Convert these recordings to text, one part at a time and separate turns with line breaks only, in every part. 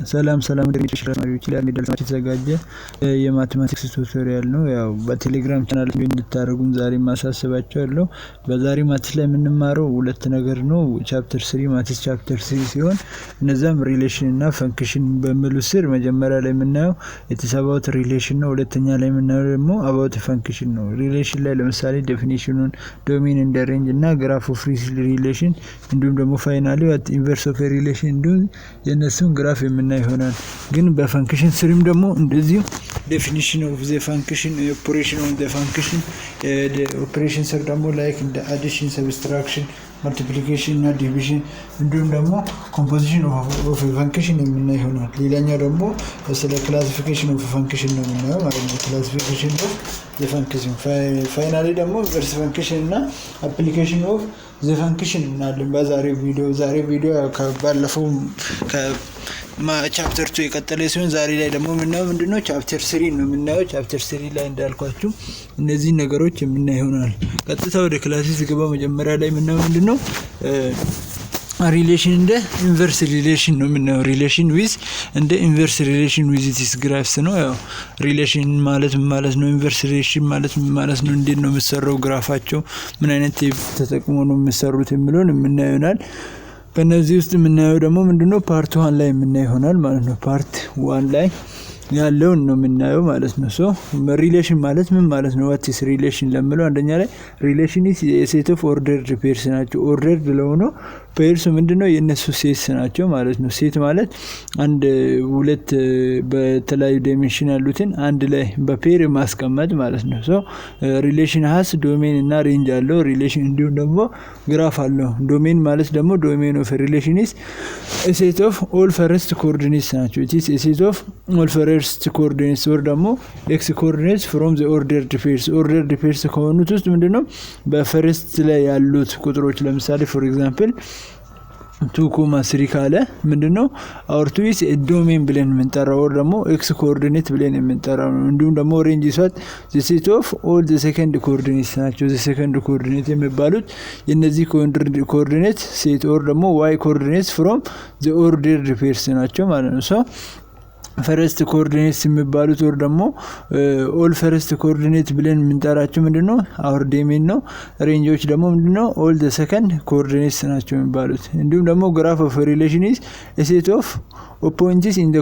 ሰላም እንደምን ተማሪዎች ላይ እንደደረሳችሁ የተዘጋጀ የማቴማቲክስ ቱቶሪያል ነው። ያው በቴሌግራም ቻናል ላይ እንድታደርጉን ዛሬ ማሳሰባችኋለሁ። በዛሬ ማትስ ላይ የምንማረው ሁለት ነገር ነው። ቻፕተር 3 ማትስ ቻፕተር 3 ሲሆን እነዛም ሪሌሽን እና ፈንክሽን በሚሉ ስር መጀመሪያ ላይ የምናየው ኢትስ አባውት ሪሌሽን ነው። ሁለተኛ ላይ የምናየው ደግሞ አባውት ፈንክሽን ነው። ሪሌሽን ላይ ለምሳሌ ዴፊኒሽኑን፣ ዶሜን እንደ ሬንጅ እና ግራፍ ኦፍ ሪሌሽን እንዲሁም ደግሞ ፋይናሊ ዋት ኢንቨርስ ኦፍ ሪሌሽን እንዲሁም የነሱን ግራፍ የምናይ ይሆናል። ግን በፈንክሽን ስሪም ደግሞ እንደዚሁ ዴፊኒሽን ኦፍ ዘ ፈንክሽን፣ ኦፕሬሽን ኦፍ ዘ ፈንክሽን፣ ኦፕሬሽን ስር ደግሞ ላይክ እንደ አዲሽን፣ ሰብስትራክሽን፣ መልቲፕሊኬሽን እና ዲቪዥን እንዲሁም ደግሞ ኮምፖዚሽን ኦፍ ፈንክሽን የምናይ ይሆናል። ሌላኛው ደግሞ ስለ ክላሲፊኬሽን ኦፍ ፈንክሽን ነው የምናየው ማለት ነው። ክላሲፊኬሽን ኦፍ ዘ ፈንክሽን፣ ፋይናሊ ደግሞ ኢንቨርስ ፈንክሽን እና አፕሊኬሽን ኦፍ ዘ ፈንክሽን እናያለን በዛሬው ቪዲዮ። ባለፈው ቻፕተር 2 የቀጠለ ሲሆን ዛሬ ላይ ደግሞ የምናየው ምንድነው ቻፕተር 3 ነው የምናየው። ቻፕተር 3 ላይ እንዳልኳችሁ እነዚህ ነገሮች የምናይ ይሆናል። ቀጥታ ወደ ክላስ ሲገባ መጀመሪያ ላይ የምናየው ምንድነው ሪሌሽን እንደ ኢንቨርስ ሪሌሽን ነው የምናየው። ሪሌሽን ዊዝ እንደ ኢንቨርስ ሪሌሽን ዊዝ ኢትስ ግራፍስ ነው። ያው ሪሌሽን ማለት ምን ማለት ነው፣ ኢንቨርስ ሪሌሽን ማለት ምን ማለት ነው፣ እንዴት ነው የሚሰራው፣ ግራፋቸው ምን አይነት ቴፕ ተጠቅሞ ነው የሚሰሩት የሚለውን የምናየው ይሆናል። በእነዚህ ውስጥ የምናየው ደግሞ ምንድነው ፓርት 1 ላይ የምናየው ይሆናል ማለት ነው። ፓርት 1 ላይ ያለውን ነው የምናየው ማለት ነው። ሶ ሪሌሽን ማለት ምን ማለት ነው? ዋት ኢስ ሪሌሽን ለምለው አንደኛ ላይ ሪሌሽን ኢዝ ሴት ኦፍ ኦርደርድ ፔርስ ናቸው። ኦርደርድ ለሆነው ፔርስ ምንድነው የነሱ ሴት ናቸው ማለት ነው። ሴት ማለት አንድ ሁለት በተለያዩ ዳይሜንሽን ያሉትን አንድ ላይ በፔር ማስቀመጥ ማለት ነው። ሶ ሪሌሽን ሃስ ዶሜን እና ሬንጅ አለው። ሪሌሽን እንዲሁም ደግሞ ግራፍ አለው። ዶሜን ማለት ደግሞ ዶሜን ኦፍ ሪሌሽን ኢዝ ሴት ኦፍ ኦል ፈርስት ኮኦርዲኔትስ ናቸው። ኢት ኢዝ ሴት ኦፍ ኦል ፈርስት ኮኦርዲኔትስ ወር ደግሞ ኤክስ ኮኦርዲኔትስ ፍሮም ዘ ኦርደርድ ፔርስ። ኦርደርድ ፔርስ ከሆኑት ውስጥ ምንድነው በፈርስት ላይ ያሉት ቁጥሮች ለምሳሌ ፎር ኤግዛምፕል 2,3 ካለ ምንድነው አወር ቱ ኢዝ ዶሜን ብለን የምንጠራው ወር ደግሞ ኤክስ ኮኦርዲኔት ብለን የምንጠራው ነው። እንዲሁም ደግሞ ሬንጅ ይሷት ዘ ሴት ኦፍ ኦል ዘ ሰከንድ ኮኦርዲኔትስ ናቸው። ዘ ሰከንድ ኮኦርዲኔት የሚባሉት የነዚህ ኮኦርዲኔት ሴት ኦር ደግሞ ዋይ ኮኦርዲኔትስ ፍሮም ዘ ኦርደርድ ፔርስ ናቸው ማለት ነው። ሶ ፈርስት ኮኦርዲኔትስ የሚባሉት ወር ደግሞ ኦል ፈርስት ኮኦርዲኔት ብለን የምንጠራቸው ምንድነው አወር ዶሜን ነው። ሬንጆች ደግሞ ምንድነው ኦል ዘ ሰከንድ ኮኦርዲኔትስ ናቸው የሚባሉት። እንዲሁም ደግሞ ግራፍ ኦፍ ሪሌሽን ኢዝ ሴት ኦፍ ፖይንትስ ኢን ዘ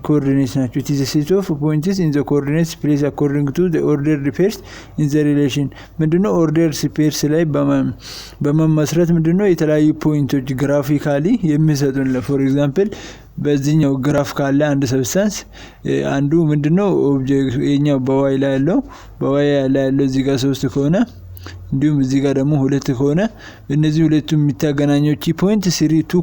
ኮኦርዲኔትስ ናቸው። ኢት ኢዝ ሴት ኦፍ ፖይንትስ ኢን ዘ ኮኦርዲኔትስ ፕሌስ አኮርዲንግ ቱ ዘ ኦርደርድ ፔርስ ኢን ዘ ሪሌሽን። ምንድነው ኦርደርድ ፔርስ ላይ በመመስረት ምንድነው የተለያዩ ፖይንቶች ግራፊካሊ የሚሰጡን ፎር ኤግዛምፕል በዚህኛው ግራፍ ካለ አንድ ሰብስታንስ አንዱ ምንድነው ኦብጀክት የኛው በዋይ ላይ ያለው እዚህ ጋር 3 ከሆነ እንዲሁም እዚህ ጋር ደግሞ 2 ከሆነ እነዚህ ሁለቱም የሚታገናኘው ኪ ፖይንት 3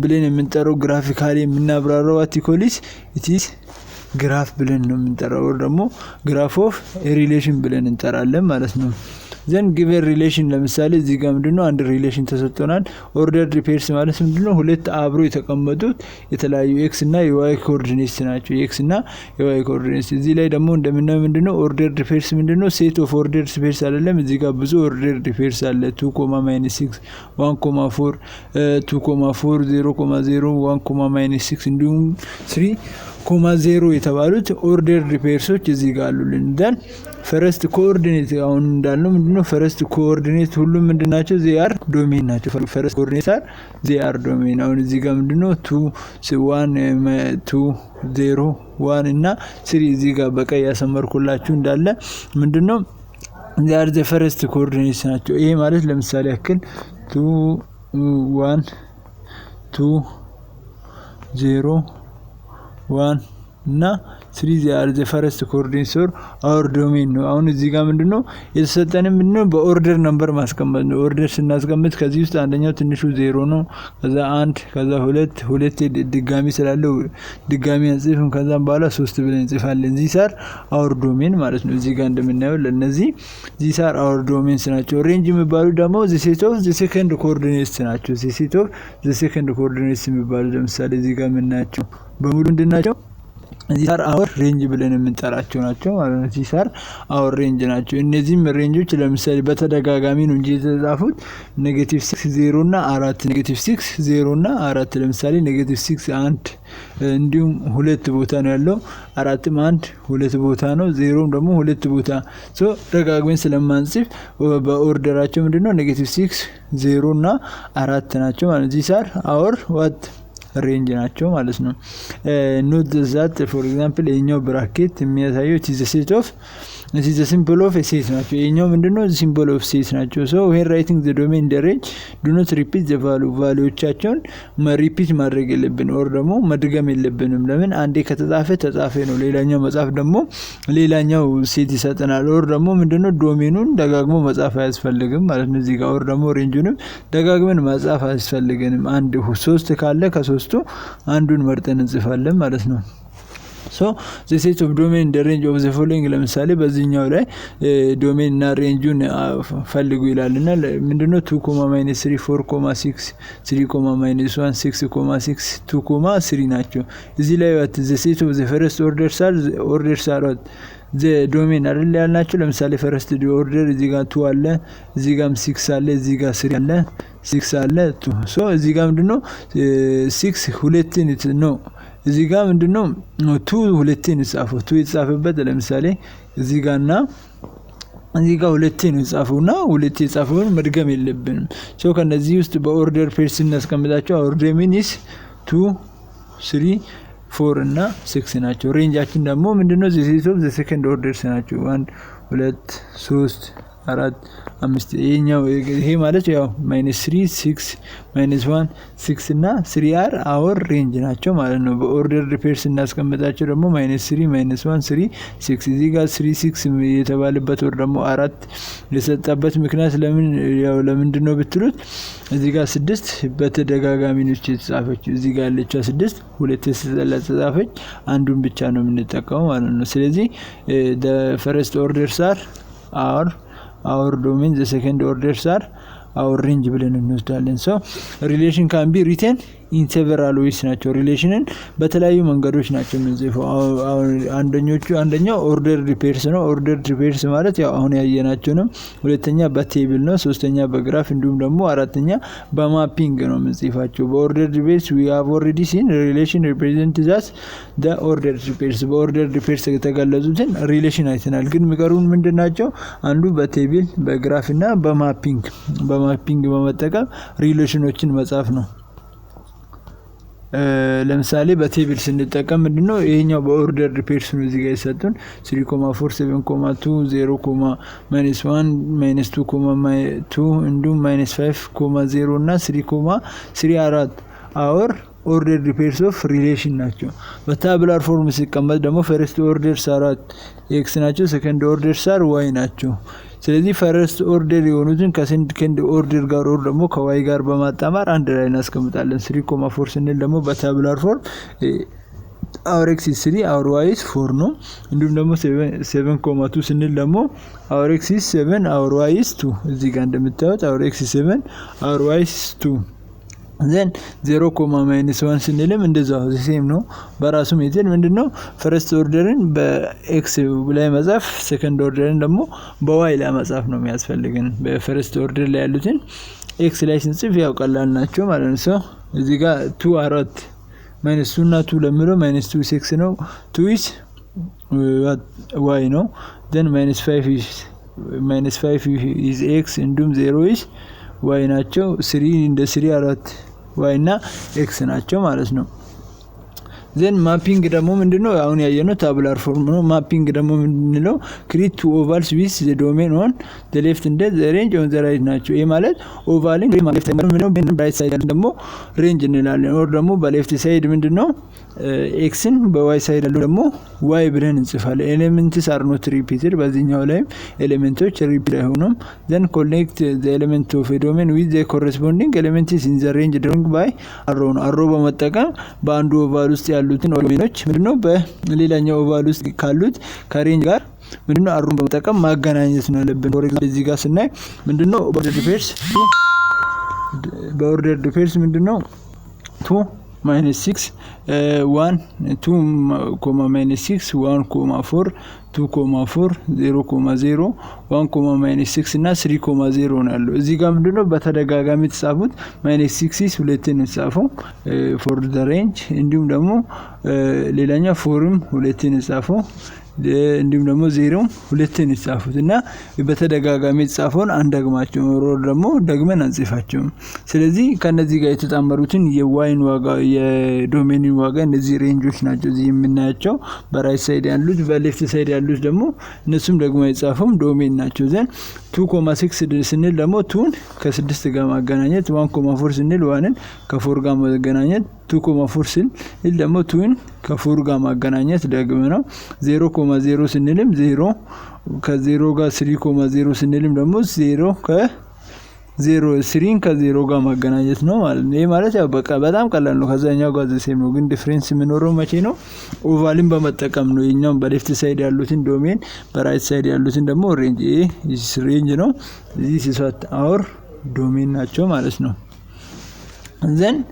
ብለን የምንጠራው ግራፊካሊ የምናብራራው አቲኮሊስ ኢቲስ ግራፍ ብለን ነው የምንጠራው። ደግሞ ግራፍ ኦፍ ሪሌሽን ብለን እንጠራለን ማለት ነው። ዘን ጊቨን ሪሌሽን ለምሳሌ እዚህ ጋር ምንድነው አንድ ሪሌሽን ተሰጥቶናል። ኦርደርድ ፔርስ ማለት ምንድነው ሁለት አብሮ የተቀመጡት የተለያዩ ኤክስ እና የዋይ ኮኦርዲኔትስ ናቸው። ኤክስ እና የዋይ ኮኦርዲኔትስ እዚህ ላይ ደግሞ እንደምናየው ምንድነው ኦርደርድ ፔርስ ምንድነው ሴት ኦፍ ኦርደርድ ፔርስ አይደለም። እዚህ ጋር ብዙ ኦርደርድ ፔርስ አለ 2,-6 1,4 2,4 0,0 1,-6 እንዲሁም 3,0 የተባሉት ኦርደርድ ፔርሶች እዚህ ጋር አሉልን። ደን ፈርስት ኮኦርዲኔት አሁን እንዳልነው ምንድነው ፈርስት ኮኦርዲኔት ሁሉም ምንድናቸው ዜአር ዶሜን ናቸው። ፈርስት ኮኦርዲኔት ዜአር ዶሜን። አሁን እዚህ ጋር ምንድነው 2 1 2 0 1 እና 3 እዚህ ጋር በቀይ ያሰመርኩላችሁ እንዳለ ምንድነው ዜአር ዘ ፈርስት ኮኦርዲኔትስ ናቸው። ይሄ ማለት ለምሳሌ ያክል 2 1 2 0 1 እና 3 ዚአር ዘ ፈርስት ኮኦርዲኔትስ ኦር አወር ዶሜን ነው። አሁን እዚህ ጋር ምንድነው የተሰጠን ምንድነው በኦርደር ነምበር ማስቀመጥ ነው። ኦርደር ስናስቀምጥ ከዚህ ውስጥ አንደኛው ትንሹ 0 ነው፣ ከዛ 1 ከዛ 2 ድጋሚ ስላለው ድጋሚ እንጽፍም ከዛም በኋላ 3 ብለን እንጽፋለን። ዚስ አር አወር ዶሜን ማለት ነው። እዚህ ጋር እንደምናየው ለነዚህ ዚስ አር አወር ዶሜንስ ናቸው። ሬንጅ የሚባሉ ደግሞ ዘ ሴት ኦፍ ዘ ሰከንድ ኮኦርዲኔትስ ናቸው። ዘ ሴት ኦፍ ዘ ሰከንድ ኮኦርዲኔትስ የሚባሉ ለምሳሌ እዚህ ጋር የምናያቸው በሙሉ ምንድናቸው these are our range ብለን የምንጠራቸው ናቸው ማለት ነው። these are our range ናቸው። እነዚህም ሬንጆች ለምሳሌ በተደጋጋሚ ነው እንጂ የተጻፉት -6 0 እና 4 -6 0 እና 4 ለምሳሌ -6 1 እንዲሁም 2 ቦታ ነው ያለው 4ም 1 2 ቦታ ነው 0ም ደግሞ 2 ቦታ ደጋግመን ስለማንጽፍ በኦርደራቸው ምንድነው -6 0 እና 4 ናቸው ማለት ነው። these are our what ሬንጅ ናቸው ማለት ነው። ኖት ዛት ፎር ኤግዛምፕል የኛው ብራኬት የሚያሳየው it is a set of it is a symbol of a set ናቸው። የኛው ምንድነው symbol of set ናቸው። so when writing the domain the range do not repeat the ቫልዩዎቻቸውን ሪፒት ማድረግ የለብን ኦር ደግሞ መድገም የለብንም። ለምን አንዴ ከተጻፈ ነው ሌላኛው መጻፍ ደግሞ ሌላኛው ሴት ይሰጠናል። ኦር ደግሞ ምንድነው ዶሜኑን ደጋግሞ መጻፍ አያስፈልግም ማለት ነው። እዚህ ጋር ኦር ደግሞ ሬንጁንም ደጋግመን መጻፍ አያስፈልገንም። አንድ 3 ካለ ከ3 አንዱን መርጠን እንጽፋለን ማለት ነው። so the set of domain the range of the following ለምሳሌ በዚህኛው ላይ ዶሜን እና ሬንጁን ፈልጉ ይላልና ምንድነው 2, -3 4, 6 3, -1 6, 6 2, 3 ናቸው። እዚህ ላይ the set of the first orders are the domain አይደል ያልናቸው። ለምሳሌ ፈርስት ኦርደር እዚህ ጋር 2 አለ እዚህ ጋርም 6 አለ እዚህ ጋር 3 አለ 6 አለ 2 so እዚህ ጋር ምንድነው 6 ሁለትን ነው እዚህ ጋር ምንድነው 2 ሁለትን ጻፈው 2 የተጻፈበት ለምሳሌ እዚህ ጋርና እዚህ ጋር ሁለትን ጻፈውና ሁለት የጻፈውን መድገም የለብንም። so ከነዚህ ውስጥ በኦርደር ፔርስ እናስቀምጣቸው ኦርደር ሚኒስ 2 3 4 እና 6 ናቸው። ሬንጃችን ደግሞ ምንድነው the set of the second orders ናቸው 1 2 3 4 5 ይሄ ማለት ያው -3 6 -1 6 እና 3 are our range ናቸው ማለት ነው። በኦርደር ሪፔርስ እናስቀምጣቸው ደግሞ -3 -1 3 6 እዚህ ጋር 3 6 የተባለበት ወር ደግሞ 4 የሰጠበት ምክንያት ለምንድነው ብትሉት እዚህ ጋር 6 በተደጋጋሚ ነው የተጻፈች እዚህ ጋር ያለችው 6 ሁለት ተጻፈች አንዱን ብቻ ነው የምንጠቀመው ማለት ነው። ስለዚህ the first orders are our domain the second orders are our range ብለን እንወስዳለን። so relation can be written in several ways ናቸው። ሪሌሽንን በተለያዩ መንገዶች ናቸው የምንጽፈው። አንደኛው ኦርደር ሪፔርስ ነው። ኦርደር ሪፔርስ ማለት ያው አሁን ያየናቸው ነው። ሁለተኛ በቴብል ነው። ሶስተኛ በግራፍ እንዲሁም ደግሞ አራተኛ በማፒንግ ነው የምንጽፋቸው። በኦርደር ሪፔርስ we have already seen relation represent that the order repairs በኦርደር ሪፔርስ የተገለጹትን ሪሌሽን አይተናል። ግን የሚቀሩን ምንድናቸው? አንዱ በቴብል በግራፍ እና በማፒንግ በመጠቀም ሪሌሽኖችን መጻፍ ነው። ለምሳሌ በቴብል ስንጠቀም ምንድነው ይሄኛው በኦርደር ሪፔርስ ነው እዚህ ጋር የሰጡን 3.4 7.2 0, -1 -2, እንዲሁም -5.0 እና 3.34 አወር ኦርደር ሪፔርስ ኦፍ ሪሌሽን ናቸው። በታብላር ፎርም ሲቀመጥ ደግሞ ፈርስት ኦርደር ሳራት ኤክስ ናቸው ሰከንድ ኦርደር ሳር ዋይ ናቸው። ስለዚህ ፈርስት ኦርደር የሆኑትን ከሰከንድ ኦርደር ጋር ኦር ደግሞ ከዋይ ጋር በማጣመር አንድ ላይ እናስቀምጣለን። 3.4 ስንል ደግሞ በታብላር ፎርም our x is 3 our y is 4 ነው። እንዲሁም ደግሞ 7.2 ስንል ደግሞ our x is 7 our y is 2 እዚህ ጋር እንደምታዩት our x is 7 our y is 2 then 0.-1 ስንልም እንደዛው ሴም ነው። በራሱ ሜተድ ምንድነው ፈርስት ኦርደርን በኤክስ ላይ መጻፍ ሰከንድ ኦርደርን ደግሞ በዋይ ላይ መጻፍ ነው የሚያስፈልገን። በፈርስት ኦርደር ላይ ያሉትን ኤክስ ላይ ስንጽፍ ያው ቀላል ናቸው ማለት ነው። so እዚህ ጋር 2 4 -2 እና 2 ለምለው -2 6 ነው 2 is y ነው then -5 is x እንዲሁም 0 is y ናቸው 3 እንደ 3 4 y እና x ናቸው ማለት ነው። then ማፒንግ ደግሞ ምንድነው አሁን ያየነው ታብላር ፎርም ነው። ማፒንግ ደግሞ ምንድነው create two ovals with the domain on the left and the range on the right ናቸው። ይሄ ማለት ኦቫልን ማለት ምንድነው በራይት ሳይድ ደግሞ ሬንጅ እንላለን። ኦር ደግሞ በሌፍት ሳይድ ምንድነው ኤክስን በዋይ ሳይድ ያለው ደግሞ ዋይ ብለን እንጽፋለን። ኤሌመንትስ አር ኖት ሪፒትድ በዚህኛው ላይም ኤሌመንቶች ሪፒት አይሆኑም። then connect the element of a domain with the corresponding elements in the range drawn by arrow ነው። አሮ በመጠቀም በአንዱ ኦቫል ውስጥ ያሉትን ዶሜኖች ምንድነው በሌላኛው ኦቫል ውስጥ ካሉት ከሬንጅ ጋር ምንድነው አሮን በመጠቀም ማገናኘት ነው ያለብን። ፎር ኤግዛምፕል እዚህ ጋር ስናይ ምንድነው በኦርደር ሪፔርስ ምንድነው 2 minus 6 1 2 minus 6 1 4 2 4 0 1 6 እና 3 ነው ያለው። እዚህ ጋር ምንድነው በተደጋጋሚ ተጻፉት minus 6 is ሁለቴን ተጻፈው for the range እንዲሁም ደግሞ ሌላኛው 4ም ሁለቴን ተጻፈው እንዲሁም ደግሞ 0 ሁለቴን ተጻፉት እና በተደጋጋሚ ተጻፈውን አንደግማቸው ሮር ደግሞ ደግመን አንጽፋቸው። ስለዚህ ከነዚህ ጋር የተጣመሩትን የዋይን ዋጋ የዶሜን ዋጋ እነዚህ ሬንጆች ናቸው እዚህ የምናያቸው። በራይት ሳይድ ያሉት በሌፍት ሳይድ ያሉት ደግሞ እነሱም ደግሞ የጻፈው ዶሜን ናቸው። ዘን 2.6 ስንል ደግሞ 2ን ከ6 ጋር ማገናኘት 1.4 ስንል 1ን ከ4 ጋር ማገናኘት 2.4 ስንል ደግሞ 2ን ከ4 ጋር ማገናኘት ደግመ ነው። 0.0 ስንልም 0 ከ0 ጋር 3.0 ስንልም ደግሞ 0 3ን ከ0 ጋር ማገናኘት ነው ማለት ነው። ይሄ ማለት ያው በቃ በጣም ቀላል ነው። ከዛኛው ጋር ዘሴም ነው፣ ግን ዲፈረንስ የሚኖረው መቼ ነው? ኦቫልን በመጠቀም ነው። የኛው በሌፍት ሳይድ ያሉትን ዶሜን በራይት ሳይድ ያሉትን ደግሞ ሬንጅ ሬንጅ ነው። እዚህ ሲሰጥ አወር ዶሜን ናቸው ማለት ነው። then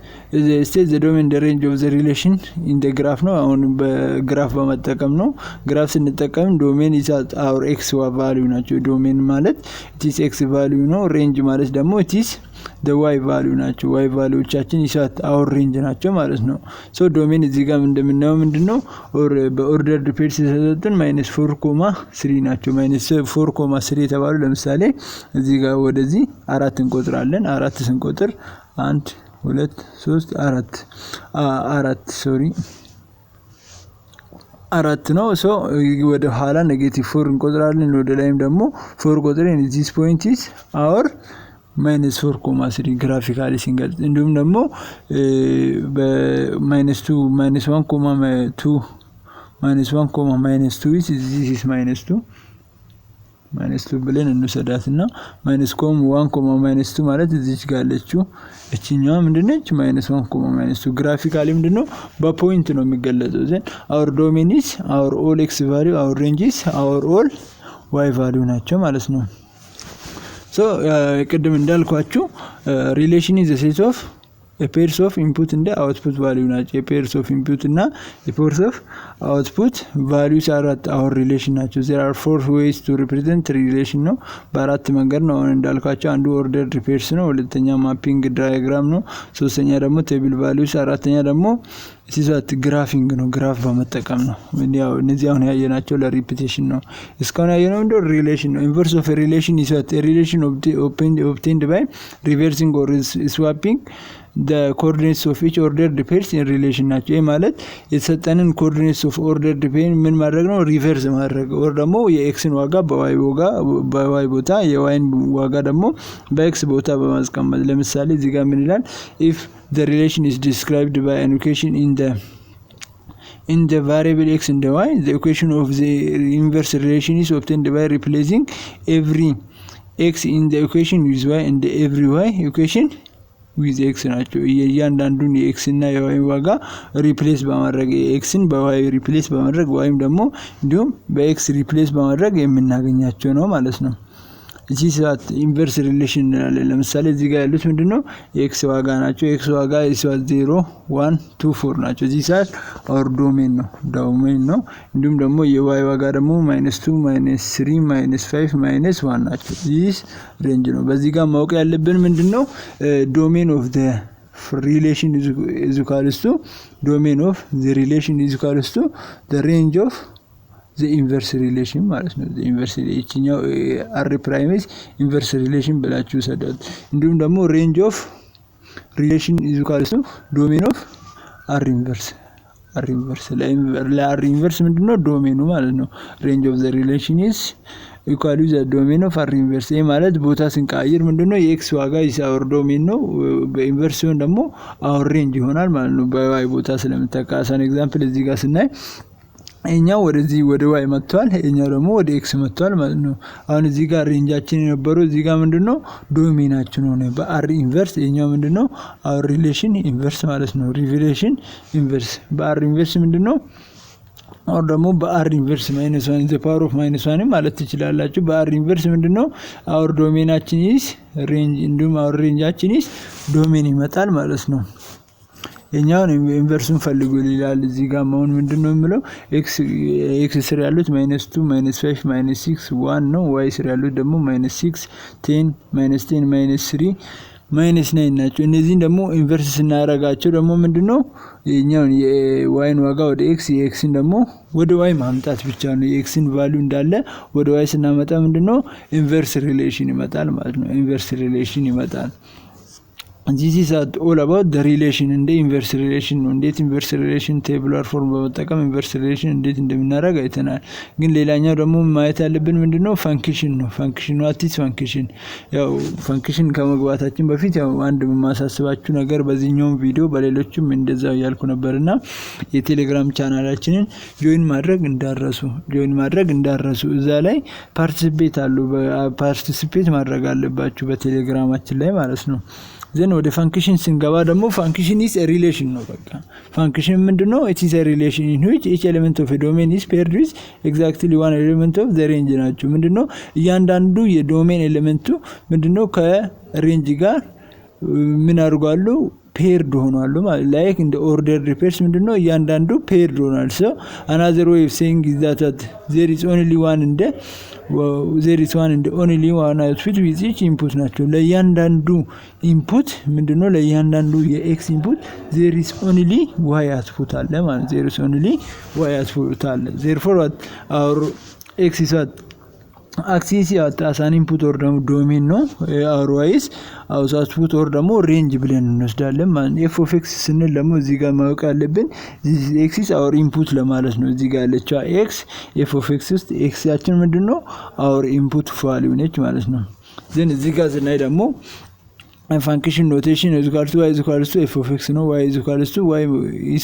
state the domain the range of the relation in the graph ነው። አሁን በግራፍ በመጠቀም ነው። ግራፍ ስንጠቀም ዶሜን is our x value ናቸው። ዶሜን ማለት it is x value ነው። ሬንጅ ማለት ደግሞ it is the y value ናቸው። y valueዎቻችን is our range ናቸው ማለት ነው። so ዶሜን እዚህ ጋር እንደምናየው ምንድነው በኦርደር ዲፔንድስ የተሰጠን -4.3 ናቸው። -4.3 የተባሉ ለምሳሌ እዚህ ጋር ወደዚህ 4 እንቆጥራለን። 4 ስንቆጥር 1 2 3 4 ሶሪ 4 ነው። ሶ ወደ ኋላ -4 እንቆጥራለን። ወደ ላይም ደግሞ 4 ቆጥረን this point is our -4.3 ግራፊካሊ ሲንገልጽ እንዲሁም ደግሞ በ-2 -1.2 -1, is this is -2 ብለን እንሰዳትና -1, ማለት እዚች ጋር አለችው እቺኛው ምንድነች -1, ግራፊካሊ ምንድነው በፖይንት ነው የሚገለጸው። ዘን our domain is our all x value, our range is our all y value ናቸው ማለት ነው። so ቅድም እንዳልኳችሁ relation is a set of a pairs of input and output value ናቸው። pairs of input እና pairs of output values are at our relation ናቸው። there are 4 ways to represent relation ነው። በአራት መንገድ ነው እንዳልኳችሁ። አንዱ ordered pairs ነው፣ ሁለተኛ mapping diagram ነው፣ ሶስተኛ ደግሞ table values፣ አራተኛ ደግሞ ሲዛት ግራፊንግ ነው። ግራፍ በመጠቀም ነው። ያው እነዚህ አሁን ያየናቸው ለሪፒቲሽን ነው። እስካሁን ያየነው እንደ ሪሌሽን ነው። inverse of a relation is a relation obtained by reversing or swapping the coordinates of each ordered pairs in relation ናቸው። ይሄ ማለት የተሰጠንን coordinates of ordered pair ምን ማድረግ ነው? ሪቨርስ ማድረግ or ደግሞ የኤክስን ዋጋ በዋይ ቦታ የዋይን ዋጋ ደግሞ በኤክስ ቦታ በማስቀመጥ ለምሳሌ እዚህ ጋር ምን ይላል? if the relation is described by an equation in the variable x and y, the equation of the inverse relation is obtained by replacing every x in the equation with y and every y equation with x ናቸው። እያንዳንዱን የኤክስ እና የዋይ ዋጋ ሪፕሌስ በማድረግ ኤክስን በዋይ ሪፕሌስ በማድረግ ወይም ደግሞ እንዲሁም በኤክስ ሪፕሌስ በማድረግ የምናገኛቸው ነው ማለት ነው። እዚህ ሰዓት ኢንቨርስ ሪሌሽን እንላለን። ለምሳሌ እዚህ ጋር ያሉት ምንድነው የኤክስ ዋጋ ናቸው። ኤክስ ዋጋ 0 1 2 4 ናቸው። እዚህ ሰዓት ኦር ዶሜን ነው። እንዲሁም ደግሞ የዋይ ዋጋ ደግሞ -2 -3 -5 -1 ናቸው። this ሬንጅ ነው። በዚህ ጋር ማወቅ ያለብን ምንድነው ዶሜን ኦፍ the relation is equals to domain of the relation is equals to the range of the inverse relation ማለት ነው። the inverse እቺኛው r prime is inverse relation ብላችሁ ሰዳት። እንዲሁም ደግሞ range of relation is equals to domain of r inverse ለr inverse ምንድነው ዶሜኑ ማለት ነው። range of the relation is equal to the domain of r inverse። ይሄ ማለት ቦታ ስንቀያየር ምንድነው የኤክስ ዋጋ our domain ነው፣ በኢንቨርስ ሲሆን ደግሞ our range ይሆናል ማለት ነው። በy ቦታ ስለምትጠቃሰን ኤግዛምፕል እዚህ ጋር ስናይ እኛው ወደዚህ ወደ y መጥቷል፣ እኛው ደግሞ ወደ x መጥቷል ማለት ነው። አሁን እዚህ ጋር ሬንጃችን የነበረው እዚህ ጋር ምንድነው ዶሜናችን ሆነ በr ኢንቨርስ። እኛው ምንድነው our relation inverse ማለት ነው። relation inverse በr ኢንቨርስ ምንድነው አሁን ደግሞ በr ኢንቨርስ -1 the power of -1 ማለት ትችላላችሁ። በr ኢንቨርስ ምንድነው our ዶሜናችን is range እንዲሁም our ሬንጃችን is ዶሜን ይመጣል ማለት ነው። የኛውን ኢንቨርሱን ፈልጉ ይላል። እዚህ ጋር አሁን ምንድነው የሚለው ኤክስ ስር ያሉት -2 -5 -6 1 ነው። ዋይ ስር ያሉት ደግሞ -6 10 -10 -3 -9 ናቸው። እነዚህን ደግሞ ኢንቨርስ ስናደርጋቸው ደግሞ ምንድነው የኛውን የዋይን ዋጋ ወደ ኤክስ የኤክስን ደግሞ ወደ ዋይ ማምጣት ብቻ ነው። የኤክስን ቫልዩ እንዳለ ወደ ዋይ ስናመጣ ምንድነው ኢንቨርስ ሪሌሽን ይመጣል ማለት ነው። ኢንቨርስ ሪሌሽን ይመጣል። this is all about the relation እንደ ኢንቨርስ ሪሌሽን ነው። እንዴት ኢንቨርስ ሪሌሽን ቴብላር ፎርም በመጠቀም ኢንቨርስ ሪሌሽን እንዴት እንደምናደርግ አይተናል። ግን ሌላኛው ደግሞ ማየት ያለብን ምንድነው ፋንክሽን ነው። ፋንክሽን ዋትስ ፋንክሽን ያው ፋንክሽን ከመግባታችን በፊት ያው አንድ የማሳስባችሁ ነገር በዚህኛው ቪዲዮ በሌሎችም እንደዛው ያልኩ ነበርና የቴሌግራም ቻናላችንን ጆይን ማድረግ እንዳረሱ እዛ ላይ ፓርቲሲፔት ማድረግ አለባችሁ በቴሌግራማችን ላይ ማለት ነው። ዘን ወደ ፋንክሽን ስንገባ ደግሞ ፋንክሽን is a relation ነው። በቃ ፋንክሽን ምንድነው? it is a relation in which each element of a domain is paired with exactly one element of the range ናቸው። ምንድነው እያንዳንዱ የዶሜን ኤሌመንቱ ምንድነው ከሬንጅ ጋር ምን አድርጓሉ ፔርድ ሆኗል ማለት ላይክ እንደ ኦርደር ሪፔርስ ምንድነው እያንዳንዱ ፔርድ ሆኗል። so another way of saying is that there is only one output with each input ናቸው። ለእያንዳንዱ ኢንፑት ምንድነው ለእያንዳንዱ የኤክስ ኢንፑት there is only y output አለ ማለት there is only y output አለ። therefore our x is አክሲስ ያጣሳን ኢንፑት ኦር ደግሞ ዶሜን ነው። our y is አውትፑት ኦር ደግሞ ሬንጅ ብለን እንወስዳለን ማለት f of x ስንል ደግሞ እዚህ ጋር ማወቅ ያለብን x is our input ለማለት ነው። እዚህ ጋር ያለችው x f of x ውስጥ x ያችን ምንድነው our input value ነች ማለት ነው። ዘን እዚህ ጋር ስናይ ደግሞ function notation is equal to y is equal to f of x ነው። y is equal to y is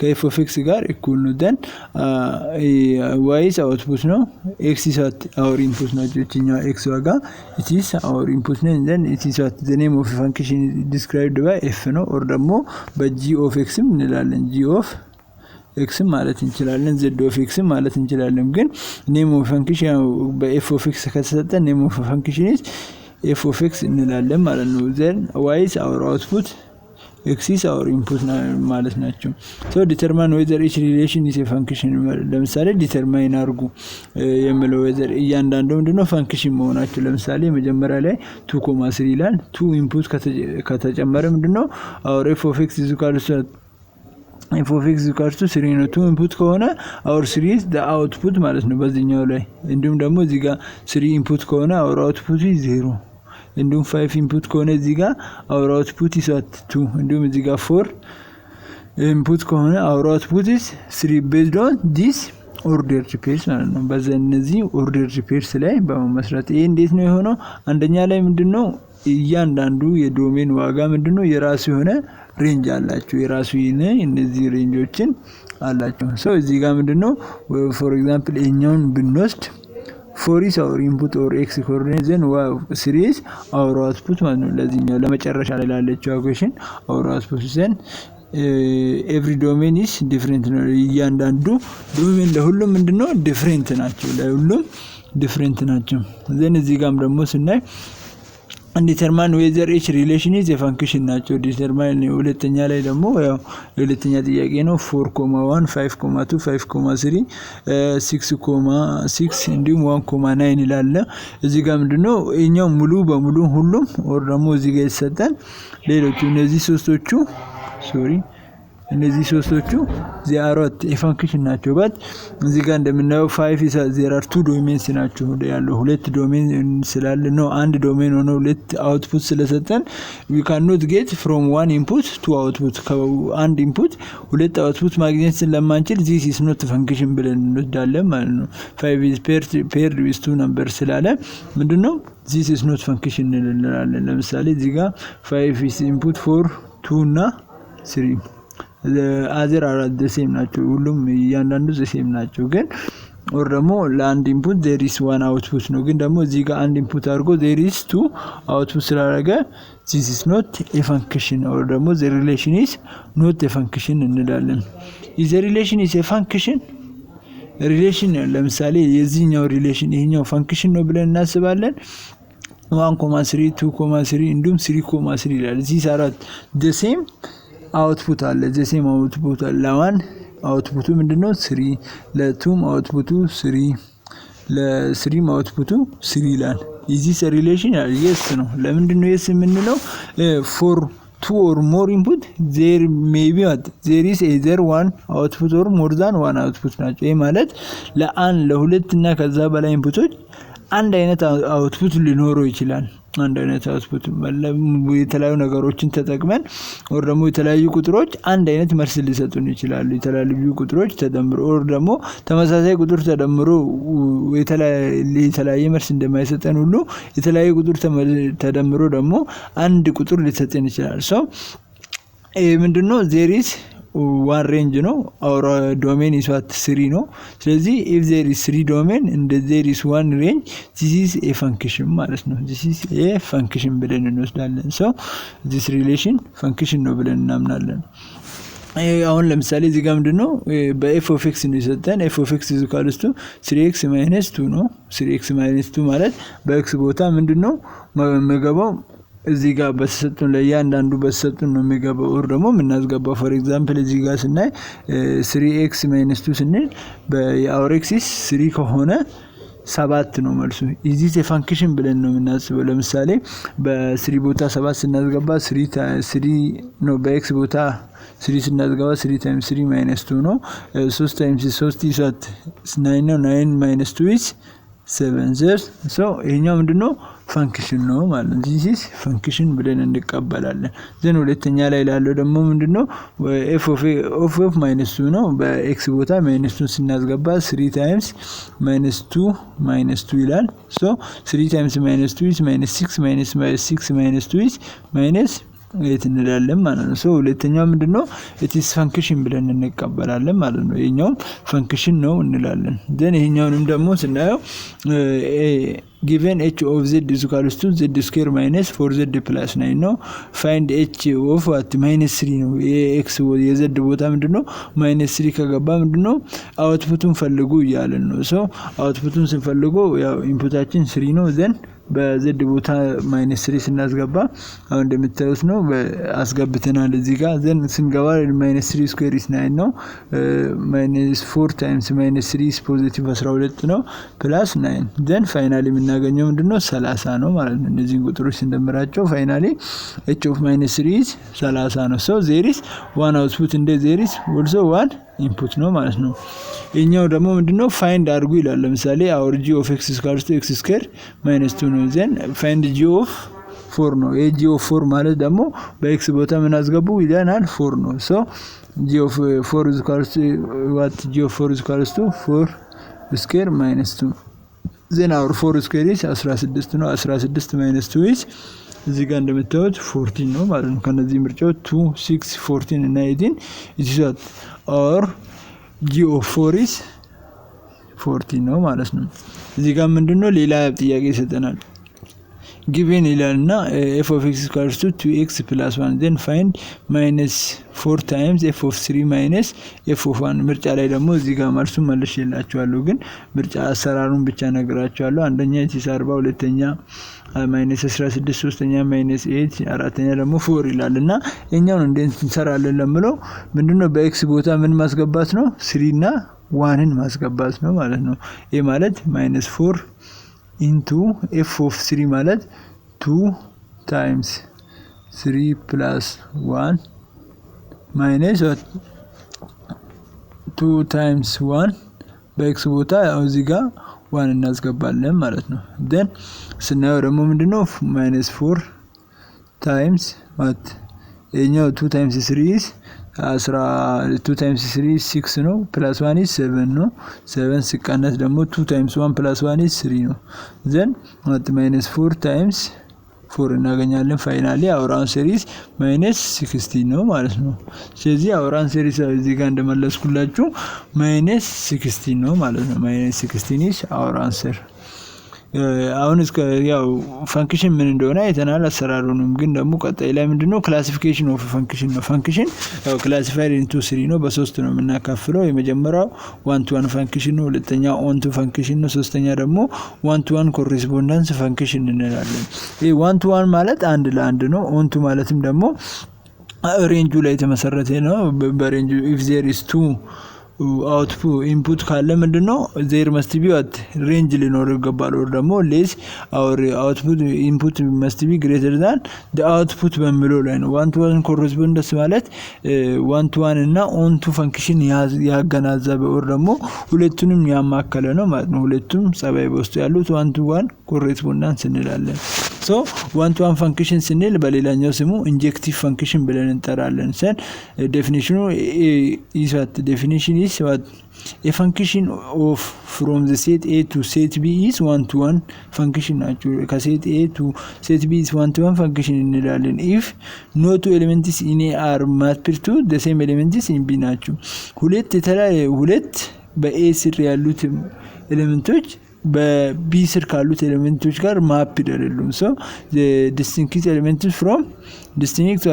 ከf of x ጋር እኩል ነው። then y is output ነው። x is our input ነው። እቺኛው x ዋጋ it is our input ነው። then it is the name of function described by f ነው or ደግሞ በg of x እንላለን። g of x ማለት እንችላለን። z of x ማለት እንችላለን። ግን name of function በf of x ከተሰጠ name of function is f of x እንላለን ማለት ነው። then y is our output x is our input ማለት ናቸው። so determine whether each relation is a function ለምሳሌ determine አድርጉ የሚለው whether እያንዳንዱ ምንድነው ፋንክሽን መሆናቸው ለምሳሌ መጀመሪያ ላይ 2.3 ይላል 2 ኢንፑት ከተጨመረ ምንድነው our f of x is equal to f of x is equal to 3 ነው። 2 ኢንፑት ከሆነ our 3 is the output ማለት ነው በዚህኛው ላይ። እንዲሁም ደግሞ እዚህ ጋር 3 ኢንፑት ከሆነ our output is 0። እንዲሁም 5 ኢንፑት ከሆነ እዚህ ጋር our output is 2። እንዲሁም እዚህ ጋር 4 ኢንፑት ከሆነ our output is 3 based on this ordered pairs ማለት ነው። በእነዚህ ordered pairs ላይ በመመስረት ይሄ እንዴት ነው የሆነው? አንደኛ ላይ ምንድነው እያንዳንዱ የዶሜን ዋጋ ምንድነው የራሱ የሆነ ሬንጅ አላቸው። የራሱ የሆነ እነዚህ ሬንጆችን አላቸው። so እዚህ ጋር ምንድነው for example እኛውን ብንወስድ 4 is our input or x coordinate then 3 is our output ማለት ነው። ለዚህኛው ለመጨረሻ ላይ ላለችው equation our output then every domain is different ነው። እያንዳንዱ ዶሜን ለሁሉም ምንድነው ዲፈረንት ናቸው። ለሁሉም ዲፈረንት ናቸው። then እዚህ ጋርም ደግሞ ስናይ determine whether each relation is a function ናቸው። determine ሁለተኛ ላይ ደግሞ ያው ሁለተኛ ጥያቄ ነው 4.1 5.2 5.3 6.6 እንዲሁም 1.9 ይላል። እዚህ ጋር ምንድነው እኛው ሙሉ በሙሉ ሁሉም or ደግሞ እዚህ ጋር የተሰጠን ሌሎቹ እነዚህ ሶስቶቹ they are a function ናቸው። but እዚህ ጋር እንደምናየው 5 is there are two domains ናቸው ያለው ሁለት ዶሜን ስላለ ነው አንድ ዶሜን ሆኖ ሁለት አውትፑት ስለሰጠን we cannot get from one input to output ከአንድ ኢንፑት ሁለት አውትፑት ማግኘት ስለማንችል this is not function ብለን እንወስዳለን ማለት ነው። 5 is paired with two numbers ስላለ ምንድነው this is not function እንላለን። ለምሳሌ እዚህ ጋር 5 is input 4 2 እና 3 other are the same ናቸው። ሁሉም እያንዳንዱ the same ናቸው። ግን or ደግሞ ለአንድ ኢንፑት there is one output ነው። ግን ደግሞ እዚህ ጋር አንድ ኢንፑት አድርጎ there is two output ስላደረገ this is not a function or ደግሞ the relation is not a function እንላለን። is the relation is a function relation ለምሳሌ የዚህኛው ሪሌሽን ይሄኛው ፋንክሽን ነው ብለን እናስባለን። 1.3 2.3 እንዲሁም 3.3 ይላል። these are the same አውትፑት አለ ዘሴም አውትፑት ለዋን አውትፑቱ ምንድነው 3 ለቱም አውትፑቱ 3 ለስሪም አውትፑቱ 3 ይላል። ኢዚስ ሪሌሽን yes ነው። ለምንድነው yes የምንለው? for 2 or more input there may be there is either one output or more than one output ናቸው። ይሄ ማለት ለሁለት እና ከዛ በላይ ኢንፑቶች አንድ አይነት አውትፑት ሊኖረው ይችላል። አንድ አይነት አውትፑት የተለያዩ ነገሮችን ተጠቅመን or ደግሞ የተለያዩ ቁጥሮች አንድ አይነት መልስ ሊሰጡን ይችላሉ። የተለያዩ ቁጥሮች ተደምሮ or ደግሞ ተመሳሳይ ቁጥር ተደምሮ የተለያየ መልስ እንደማይሰጠን ሁሉ የተለያዩ ቁጥር ተደምሮ ደግሞ አንድ ቁጥር ሊሰጠን ይችላል። ምንድነው there is one range ነው or domain is what 3 ነው። ስለዚህ if there is 3 domain and there is one range this is a function ማለት ነው። this is a function ብለን እንወስዳለን። this relation function ነው ብለን እናምናለን። አሁን ለምሳሌ እዚህ ጋር ምንድነው በf of x ነው የሰጠን f of x is equal to 3x - 2 ነው። 3x - 2 ማለት በx ቦታ ምንድነው መገባው እዚህ ጋር በተሰጡን ለእያንዳንዱ በተሰጡን ነው የሚገባው or ደግሞ የምናስገባው። for example እዚህ ጋር ስናይ 3x - 2 ስንል በአውር ኤክሲስ 3 ከሆነ 7 ነው መልሱ። ኢዚስ ፈንክሽን ብለን ነው የምናስበው። ለምሳሌ በ3 ቦታ 7 ስናስገባ 3 ነው። በx ቦታ 3 ስናስገባ 3 times 3 - 2 ነው። 3 times 3 is 9 ነው። 9 - 2 is 7 ይሄኛው ምንድነው ፈንክሽን ነው ማለት ነው። this is function ብለን እንቀበላለን። ዘን ሁለተኛ ላይ ያለው ደግሞ ምንድነው f of -2 ነው። በx ቦታ -2 ስናስገባ 3 times -2 ይላል። 3 times -2 is -6 -6 -2 is -8 እንላለን ማለት ነው። ሁለተኛው ምንድነው it is function ብለን እንቀበላለን ማለት ነው። ይሄኛው ፈንክሽን ነው እንላለን። ዘን ይሄኛውንም ደግሞ ስናየው given h of z is equal to z square minus 4z plus 9 ነው። find h of what -3 ነው። የx የz ቦታ ምንድነው -3 ከገባ ምንድነው አውትፑቱን ፈልጉ እያለን ነው። አውትፑቱን ስንፈልጉ ያው ኢንፑታችን 3 ነው። ዘን በz ቦታ -3 ስናስገባ አሁን እንደምታዩት ነው አስገብተናል እዚህ ጋር። ዘን ስንገባ -3 square is 9 ነው። -4 times -3 is positive 12 ነው plus 9 ዘን ፋይናሊ የምናገኘው ምንድነው 30 ነው ማለት ነው። እነዚህን ቁጥሮች ስንደምራቸው ፋይናሊ h of -3 is 30 ነው። there is one output and there is also one input ነው ማለት ነው። እኛው ደግሞ ምንድነው ፋይንድ አድርጉ ይላል። ለምሳሌ our g of x equals to x square minus 2 ነው። ዘን ፋይንድ g of 4 ነው። g of 4 ማለት ደግሞ በx ቦታ ምን አስገቡ ይላናል 4 ነው። g of 4 is equals to what g of 4 is equals to 4 square minus 2 ዘን our 4 square is 16 ነው። 16 minus 2 is እዚህ ጋር እንደምታዩት 14 ነው ማለት ነው። ከነዚህ ምርጫው 2 6 14 እና 18 is what or g of 4 is 14 ነው ማለት ነው። እዚህ ጋር ምንድነው ሌላ ጥያቄ ይሰጠናል። given ይላልና f of x equals to 2x plus 1 then find -4 times f of 3 minus f of 1 ምርጫ ላይ ደግሞ እዚህ ጋር መልሱን መልሼላችኋለሁ፣ ግን ምርጫ አሰራሩን ብቻ ነግራችኋለሁ። አንደኛ ኢቲስ 40፣ ሁለተኛ -16፣ ሶስተኛ -8፣ አራተኛ ደግሞ 4 ይላልና እኛውን እንዴት እንሰራለን ለምለው ምንድነው በኤክስ ቦታ ምን ማስገባት ነው 3 እና 1ን ማስገባት ነው ማለት ነው። ይሄ ማለት -4 into f of 3 ማለት 2 times 3 plus 1 minus 2 times 1 በኤክስ ቦታ እዚህ ጋር 1 እናስገባለን ማለት ነው። then ስናየው ደግሞ ምንድነው -4 times what እኛው 2 times 3 is 2 times 3 is 6 ነው plus 1 is 7 ነው። 7 ሲቀነስ ደግሞ 2 times 1 plus 1 is 3 ነው። then what -4 times 4 እናገኛለን። ፋይናሊ our answer is -16 ነው ማለት ነው። ስለዚህ our answer is እዚህ ጋር እንደመለስኩላችሁ -16 ነው ማለት ነው። -16 is our answer። አሁን እስከ ያው ፈንክሽን ምን እንደሆነ አይተናል አሰራሩንም፣ ግን ደግሞ ቀጣይ ላይ ምንድነው ክላሲፊኬሽን ኦፍ ፈንክሽን ነው። ፈንክሽን ያው ክላሲፋይድ ኢንቱ 3 ነው፣ በሶስት ነው የምናካፍለው። የመጀመሪያው ዋን ቱ ዋን ፈንክሽን ነው፣ ሁለተኛ ኦን ቱ ፈንክሽን ነው፣ ሶስተኛ ደግሞ ዋን ቱ ዋን ኮሬስፖንደንስ ፈንክሽን እንላለን። ይሄ ዋን ቱ ዋን ማለት አንድ ለአንድ ነው። ኦን ቱ ማለትም ደግሞ ሬንጁ ላይ የተመሰረተ ነው። በሬንጁ if there is two output input ካለ ምንድነው there must be what range ሊኖር ይገባል። or ደግሞ less our output input must be greater than the output በሚለው ላይ ነው። one to one correspondence ማለት one to one እና on to function ያገናዘበ or ደግሞ ሁለቱንም ያማከለ ነው ማለት ነው። ሁለቱም ጸባይ በውስጡ ያሉት one to one correspondence እንላለን። so one to one function ስንል በሌላኛው ስሙ injective function ብለን እንጠራለን። ሰን definition is what definition is what a function of from the set A to set B is one to one function ናቸው። ከset A to set B is one to one function እንላለን if no two elements in A are mapped to the same elements in B ናቸው። ሁለት በA ስር ያሉት ኤሌመንቶች በB ስር ካሉት ኤሌመንቶች ጋር ማፕ አይደሉም። so the distinct elements from distinct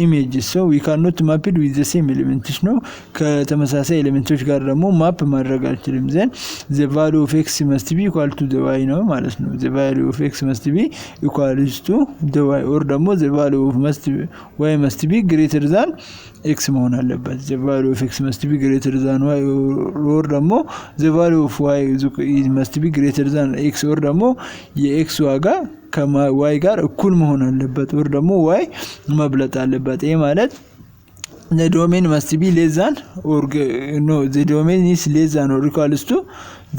images so we cannot map it with the same elements ነው። ከተመሳሳይ ኤሌመንቶች ጋር ደግሞ ማፕ ማድረግ አልችልም። then the value of x must be equal to the y ነው ማለት ነው። the value of x must be equal to the y or ደግሞ the value of y must be greater than x መሆን አለበት። the value of x must be greater than y or ደግሞ the value of y must be greater than x or ደግሞ የx ዋጋ ከy ጋር እኩል መሆን አለበት or ደግሞ y መብለጥ አለበት። ይሄ ማለት the domain must be less than or no the domain is less than or equals to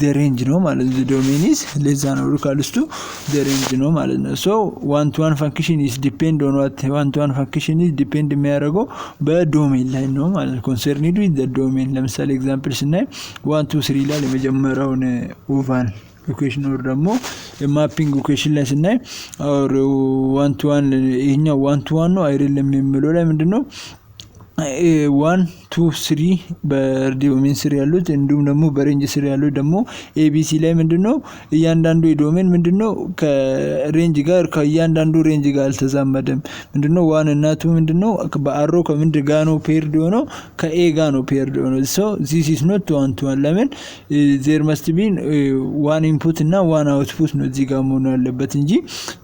the range ነው ማለት ነው። the domain is less than or equals to the range ነው ማለት ነው። so one to one function is depend on what one to one function is depend የሚያደርገው በዶሜን ላይ ነው ማለት ነው። concerned with the domain ለምሳሌ ኤግዛምፕል ስናይ 1 2 3 ላይ የመጀመሪያውን ኦቫል ኢኩዌሽን or ደግሞ ማፒንግ ኢኩዌሽን ላይ ስናይ or one to one ይሄኛው one to one ነው አይደለም የሚለው ላይ ምንድነው 1 2 3 በዶሜን ስር ያሉት እንዲሁም ደግሞ በሬንጅ ስር ያሉት ደግሞ ABC ላይ ምንድነው እያንዳንዱ የዶሜን ምንድነው ከሬንጅ ጋር ከእያንዳንዱ ሬንጅ ጋር አልተዛመደም። ምንድነው 1 እና 2 ምንድነው በአሮ ከምንድን ጋር ነው ፔርድ ሆኖ ከኤ ጋር ነው ፔርድ ሆኖ so this is not one to one ለምን there must be one input እና one output ነው እዚህ ጋር መሆን ያለበት እንጂ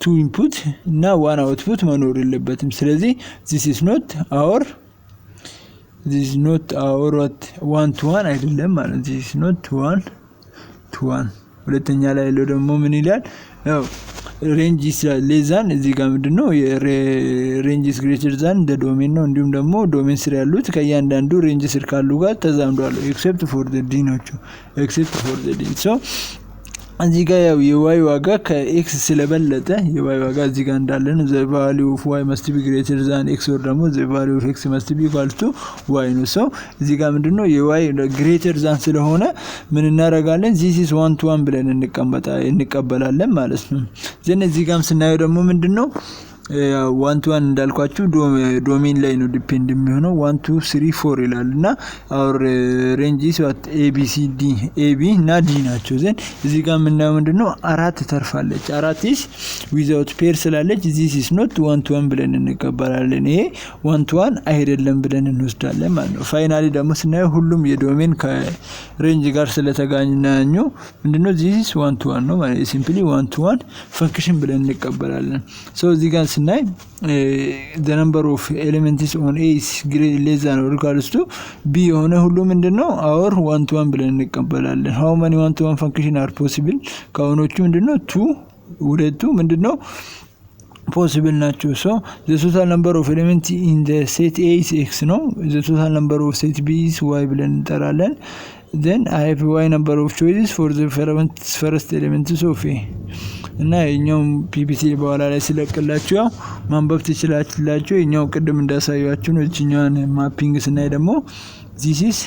two input እና one output መኖር የለበትም። ስለዚህ this is not our one to one አይደለም ማለት this is not one to one። ሁለተኛ ላይ ያለው ደግሞ ምን ይላል? ያው range is less than እዚህ ጋር ምንድነው range is greater than the domain ነው። እንዲሁም ደግሞ ዶሜን ስር ያሉት ከእያንዳንዱ ሬንጅ ስር ካሉ ጋር ተዛምዷል except for the d ናቸው except for the d so እዚህ ጋር ያው የy ዋጋ ከx ስለበለጠ የy ዋጋ እዚህ ጋር እንዳለ ነው the value of y must be greater than x or ደግሞ the value of x must be equal to y ነው። so እዚህ ጋር ምንድነው የy greater than ስለሆነ ምን እናደርጋለን this is one to one ብለን እንቀበላለን ማለት ነው። ዘን እዚህ ጋርም ስናየው ደግሞ ምንድነው one to one እንዳልኳችሁ ዶሜን ላይ ነው ዲፔንድ የሚሆነው 1 2 3 4 ይላልና our range is what abcd ab እና d ናቸው። ዘን እዚህ ጋር ምናየው ምንድነው አራት ተርፋለች አራት is without pair ስላለች this is not one to one ብለን እንቀበላለን። ይሄ one to one አይደለም ብለን እንወስዳለን ማለት ነው። ፋይናሊ ደግሞ ስናየው ሁሉም የዶሜን ከሬንጅ ጋር ስለተገናኙ ምንድነው this is one to one ነው ማለት simply one to one function ብለን እንቀበላለን። so እዚህ ጋር ስናይ the number of elements on A is less than or equals to B የሆነ ሁሉ ምንድነው our one to one ብለን እንቀበላለን። how many one to one function are possible ከሆኖቹ ምንድነው ሁለቱ ምንድነው possible ናቸው። so the total number of elements in the set A is x ነው። the total number of set B is y ብለን እንጠራለን። then I have y number of choices for the first elements of A እና የኛው ፒፒቲ በኋላ ላይ ስለቀላችሁ ማንበብ ትችላላችሁ። የኛው ቅድም እንዳሳያችሁ ነው። እቺኛን ማፒንግ ስናይ ደግሞ this is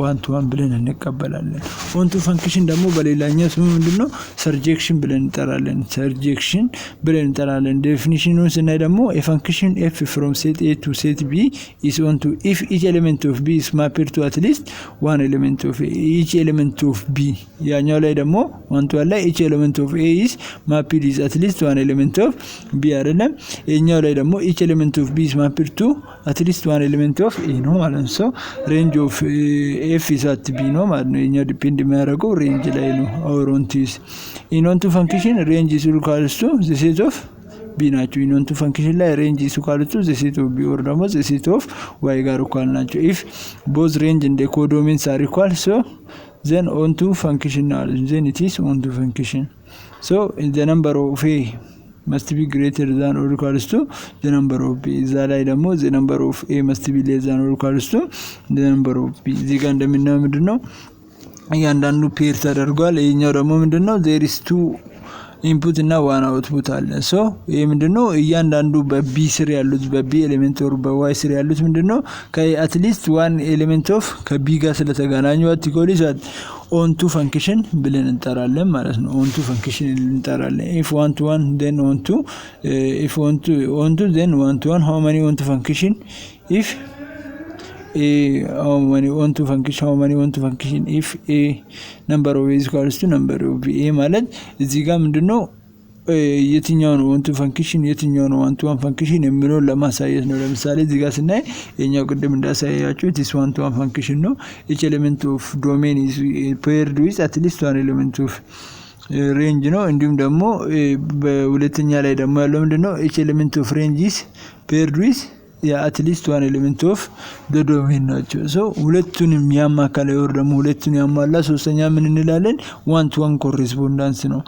one to one ብለን እንቀበላለን። one to function ደግሞ በሌላኛው ስሙ ምንድነው surjection ብለን እንጠራለን። surjection ብለን እንጠራለን። ዴፊኒሽኑን ስናይ ደግሞ a function f from set A to set B is on to if each element of B is mapped to at least one element of A each element of B ያኛው ላይ ደግሞ one to one ላይ each element of A is mapped is at least one element of B አይደለም። የኛው ላይ ደግሞ each element of B is mapped to at least one element of A ነው ማለት ነው። so range of f is at B ነው ማለት ነው። የኛው ዲፔንድ የሚያደርገው ሬንጅ ላይ ነው። our on to is in on to function range is equals to the set of b ናቸው ኢንቱ ፈንክሽን ላይ ሬንጅ is equal to the set of b or ደግሞ the set of y ጋር equal ናቸው if both range and the codomains are equal so then onto function then it is onto function so the number of a must be greater than or equal to the number of b እዛ ላይ ደግሞ the number of a must be less than or equal to the number of b እዚህ ጋር እንደምናየው ምንድነው እያንዳንዱ ፔር ተደርጓል ይሄኛው ደግሞ ምንድነው there is two input እና one output አለ so ይሄ ምንድነው እያንዳንዱ በb ስር ያሉት በb ኤሌመንት or በy ስር ያሉት ምንድነው at least one element of ከb ጋር ስለተገናኙ what you call is onto function ብለን እንጠራለን ማለት ነው onto function እንጠራለን if one to one then onto if onto then one to one how many onto function if how many onto function if a number of a is equals to number of b a ማለት እዚህ ጋር ምንድነው የትኛው ነው onto function የትኛው ነው one to one function የሚለው ለማሳየት ነው ለምሳሌ እዚህ ጋር ስናይ የኛው ቅድም እንዳሳያችሁ this one to one function ነው each element of domain is paired with at least one element of range ነው እንዲሁም ደግሞ በሁለተኛ ላይ ደግሞ ያለው ምንድነው each element of range is paired with at least one element of the domain ናቸው so ሁለቱንም ያማከለ ወር ደግሞ ሁለቱን ያሟላ ሶስተኛ ምን እንላለን one to one correspondence ነው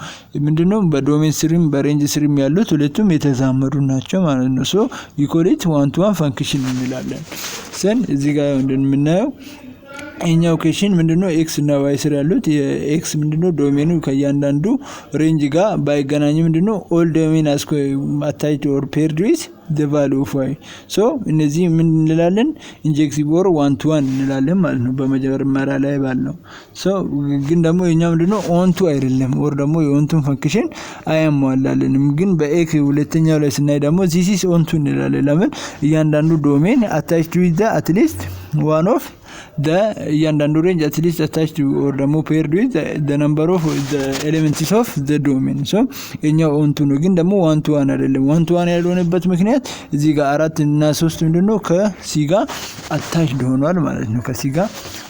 ምንድነው በዶሜን ስሪም በሬንጅ ስሪም ያሉት ሁለቱም የተዛመዱ ናቸው ማለት ነው so we call it one to one function እንላለን sen እዚህ ጋር እንደምናየው እኛው ኬሽን ምንድነው x እና y ስር ያሉት የx ምንድነው ዶሜኑ ከያንዳንዱ ሬንጅ ጋር ባይገናኝ ምንድነው all domain as attached or paired with the value of y so እነዚህ ምን እንላለን injective or one to one እንላለን ማለት ነው በመጀመሪያ ላይ ባለው so ግን ደግሞ የኛው ምንድነው on to አይደለም or ደግሞ የonto ፈንክሽን አያሟላልንም ግን በx ሁለተኛው ላይ ስናይ ደግሞ this is on to እንላለን ለምን እያንዳንዱ ዶሜን attached with the at least one of the እያንዳንዱ range at least attached or ደግሞ paired with the number of the elements of the domain so እኛው on to ነው ግን ደግሞ one to one አይደለም one to one ያልሆነበት ምክንያት እዚህ ጋር 4 እና 3 ምንድነው ከሲ ጋር attached ሆኗል ማለት ነው ከሲ ጋር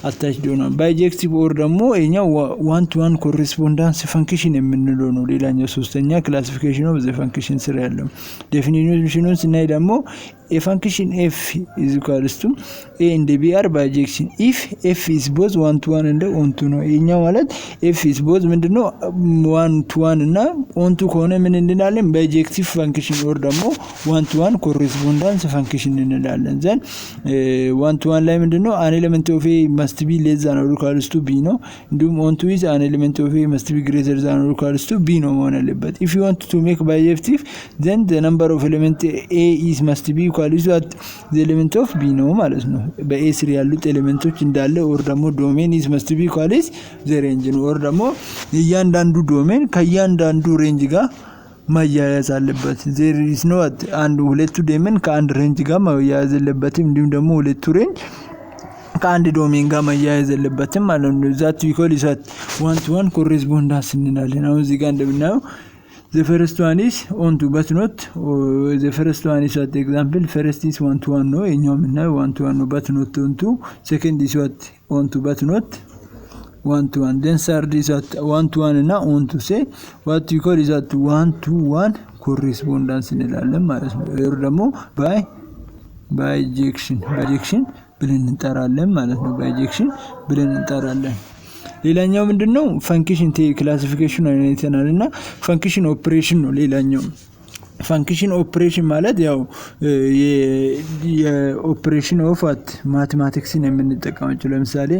attached ሆኗል bijective or ደግሞ እኛው one to one correspondence function የምንለው ነው ሌላኛው ሶስተኛ classification of the function ስር ያለው definition ስናይ ደግሞ a function f is equals to a and b are bijection if f is both one to one and on to ነው ይሄኛው ማለት f is both ምንድነው one to one እና on to ከሆነ ምን እንላለን bijective function or ደግሞ one to one correspondence function እንላለን then one to one ላይ ምንድነው an element of a must be less than or equals to b ነው እንዲሁም on to is an element of a must be greater than or equals to b ነው መሆን አለበት if you want to make bijective then the number of element a is must be equal to the element of b ነው ማለት ነው በa ስር ያሉት ኤሌመንቶች እንዳለ or ደግሞ domain is must be equal to the range ነው or ደግሞ እያንዳንዱ ዶሜን ከእያንዳንዱ ሬንጅ ጋር ማያያዝ አለበት there is no አንዱ ሁለቱ ዶሜን ከአንድ ሬንጅ ጋር ማያያዝ አለበት እንዲሁም ደግሞ ሁለቱ ሬንጅ ከአንድ ዶሜን ጋር ማያያዝ አለበት ማለት ነው that we call it one to one correspondence እንላለን አሁን እዚህ ጋር እንደምናየው the first one is on to but not the first one is at example first is one to one ነው እኛው ምናየው one to one ነው but not on to second is what on to but not one to one then third is at one to one እና on to say what you call is at one to one correspondence እንላለን ማለት ነው ይሄ ደግሞ bijection ብለን እንጠራለን ማለት ነው bijection ብለን እንጠራለን ሌላኛው ምንድነው ፈንክሽን ክላሲፊኬሽን አይነተናልና ፈንክሽን ኦፕሬሽን ነው ሌላኛው ፈንክሽን ኦፕሬሽን ማለት ያው የኦፕሬሽን ኦፍ ማቴማቲክስን የምንጠቀማቸው ለምሳሌ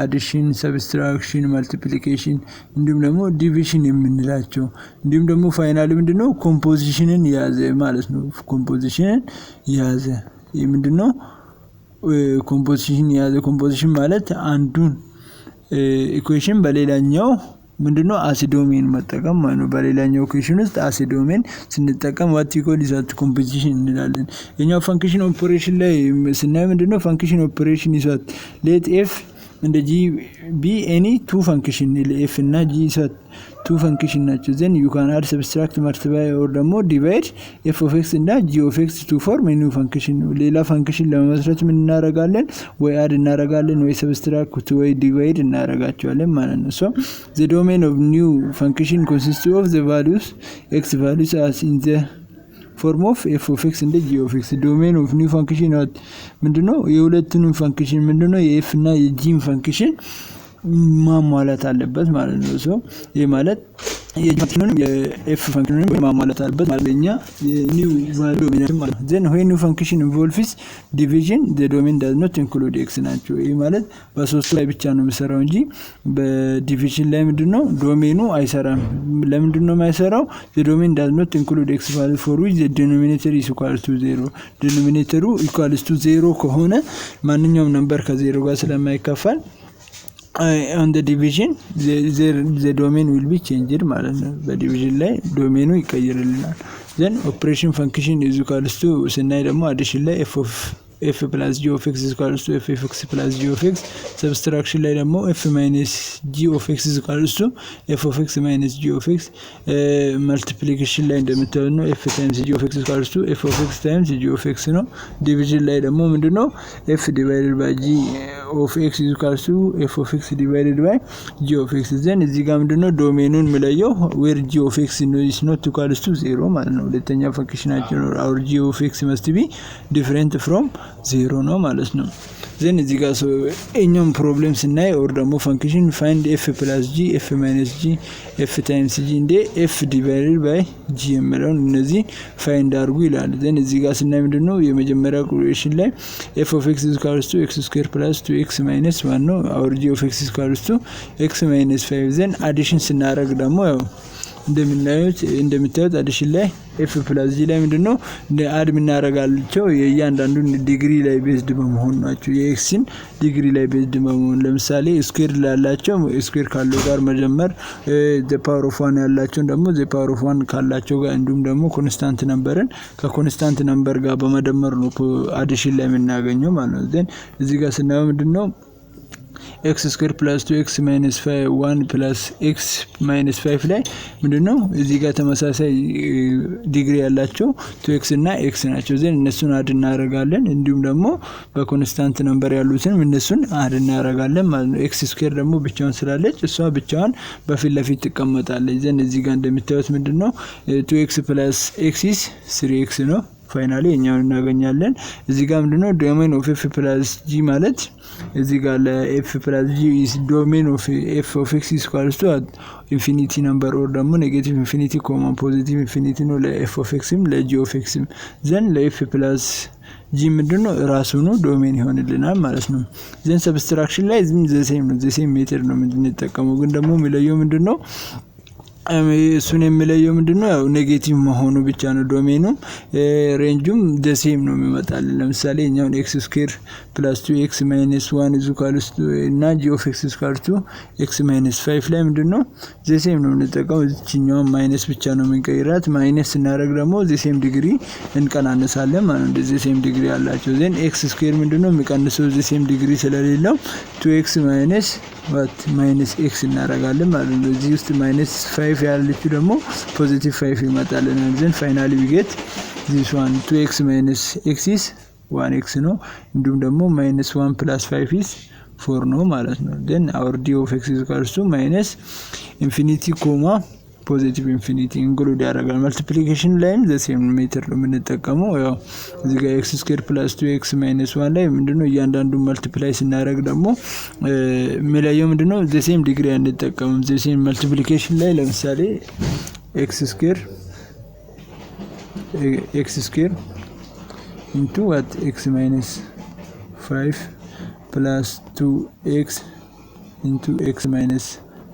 አዲሽን ሰብስትራክሽን መልቲፕሊኬሽን እንዲሁም ደግሞ ዲቪዥን የምንላቸው እንዲሁም ደግሞ ፋይናሊ ምንድነው ኮምፖዚሽንን ያዘ ማለት ነው ኮምፖዚሽንን ያዘ ይሄ ምንድነው ኮምፖዚሽን ያዘ ኮምፖዚሽን ማለት አንዱን ኢኩዌሽን በሌላኛው ምንድነው አሲዶሜን መጠቀም ማለት ነው በሌላኛው ኢኩዌሽን ውስጥ አሲዶሜን ስንጠቀም what you call is composition እንላለን የኛው ፈንክሽን ኦፕሬሽን ላይ ስናይ ምንድነው ፈንክሽን ኦፕሬሽን is let f and g be any two function f እና g is two function ናቸው then you can add subtract multiply or ደግሞ divide f of x እና g of x to form a new function ሌላ ፈንክሽን ለመመስረት ምን እናደርጋለን ወይ add እናደርጋለን ወይ subtract ወይ divide እናደርጋቸዋለን ማለት ነው so the domain of new function consists of the values x values as in the ፎርም ኦፍ ኤፍ ኦፍ ኤክስ እንደ ጂ ኦፍ ኤክስ ዶሜን ኦፍ ኒው ፋንክሽን ምንድነው የሁለቱንም ፋንክሽን ምንድነው የኤፍ እና የጂን ፋንክሽን ማሟላት አለበት ማለት ነው። ሶ ይሄ ማለት የጂን የኤፍ ፋንክሽን ማሟላት አለበት ማለኛ ኒው ቫልዩ ዶሜን ማለት ነው። then when new function involves division the domain does not include x ናቸው። ይሄ ማለት በሶስቱ ላይ ብቻ ነው የሚሰራው እንጂ በዲቪዥን ላይ ምንድነው ዶሜኑ አይሰራም። ለምንድነው የማይሰራው? the domain does not include x value for which the denominator is equal to 0 denominator equals to 0 ከሆነ ማንኛውም ነምበር ከ0 ጋር ስለማይካፈል on the division the domain will be changed ማለት ነው። በዲቪዥን ላይ ዶሜኑ ይቀየርልናል። then operation function is equal to ስናይ ደግሞ addition ላይ f plus g of x is equal to f of x plus g of x subtraction ላይ ደግሞ f minus g of x is equal to f of x minus g of x multiplication ላይ እንደምታዩት ነው f times g of x is equal to f of x times g of x ነው። division ላይ ደግሞ ምንድነው f divided by g of x is equal to f of x divided by g of x then እዚህ ጋር ምንድነው ዶሜኑን የሚለየው where g of x is not equal to 0 ማለት ነው። ሁለተኛ ፈንክሽናችን our g of x must be different from 0 ነው ማለት ነው። then እዚህ ጋር እኛም ፕሮብሌም ስናይ or ደግሞ ፈንክሽን find f plus g f minus g f times g እንደ f divided by g የሚለውን እነዚህ ፋይንድ አድርጉ ይላል። then እዚህ ጋር ስናይ ምንድነው የመጀመሪያው ኢኩዌሽን ላይ f of x is equal to x square plus 2x minus 1 ነው። our g of x is equal to x minus 5 then addition ስናደርግ ደግሞ ያው እንደምታዩት አዲሽን ላይ f plus g ላይ ምንድነው አድ ምናረጋልቸው የእያንዳንዱን ዲግሪ ላይ ቤዝድ በመሆን ናቸው። የኤክስን ዲግሪ ላይ ቤዝድ በመሆን ለምሳሌ ስኩዌር ላላቸው ስኩዌር ካለው ጋር መጀመር the power of 1 ያላቸው ደግሞ the power of 1 ካላቸው ጋር እንዲሁም ደግሞ ኮንስታንት ነምበርን ከኮንስታንት ነምበር ጋር በመደመር ነው አዲሽን ላይ የምናገኘው ማለት ነው። then እዚህ ጋር ስናየው ምንድነው x square plus 2x minus 1 plus x minus 5 ላይ ምንድነው እዚህ ጋር ተመሳሳይ ዲግሪ ያላቸው 2x እና x ናቸው። ዘን እነሱን አድ እናደርጋለን እንዲሁም ደግሞ በኮንስታንት ነምበር ያሉትን እነሱን አድ እናደርጋለን ማለት ነው። x square ደግሞ ብቻውን ስላለች እሷ ብቻዋን በፊት ለፊት ትቀመጣለች። ዘን እዚህ ጋር እንደምታዩት ምንድነው 2x plus x is 3x ነው። ፋይናሊ እኛውን እናገኛለን። እዚህ ጋር ምንድነው ዶሜን ኦፍ f plus g ማለት እዚህ ጋር ለf plus g is domain of f of x is equal to infinity number or ደግሞ negative infinity comma positive infinity ነው ለf of x ም ለg of x ም then ለf plus g ምንድነው ራሱ ነው ዶሜን ይሆንልናል ማለት ነው። then subtraction ላይ the same method ነው የምንጠቀመው ግን ደግሞ የሚለየው ምንድነው እሱን የሚለየው ምንድነው ያው ኔጌቲቭ መሆኑ ብቻ ነው። ዶሜኑ ሬንጁም the same ነው የሚመጣልን። ለምሳሌ እኛውን x square plus 2x minus 1 is equal to እና g of x is equal to x minus 5 ላይ ምንድነው the same ነው የምንጠቀመው። እዚህኛው ማይነስ ብቻ ነው የምንቀይራት። ማይነስ እናደርግ ደግሞ the same ዲግሪ እንቀናነሳለን ማለት ነው። the same ዲግሪ ያላቸው then x square ምንድነው የሚቀንሰው the same ዲግሪ ስለሌለው 2x minus minus x እናደርጋለን ማለት ነው። እዚህ ውስጥ minus 5 ያለችው ደግሞ ፖዚቲቭ 5 ይመጣልናል። then finally we get this one 2x minus x is 1x ነው። እንዲሁም ደግሞ minus 1 plus 5 is 4 ነው ማለት ነው። then our d of x is equal to minus infinity comma positive infinity include ያደርጋል። multiplication ላይም the same ሜተድ ነው የምንጠቀመው። ያው እዚህ ጋር x square plus 2x minus 1 ላይ ምንድነው እያንዳንዱ መልቲፕላይ ስናደርግ ደግሞ የሚለየው ምንድነው the same ዲግሪ አንጠቀምም። the same multiplication ላይ ለምሳሌ x square into what x minus 5 plus 2x into x minus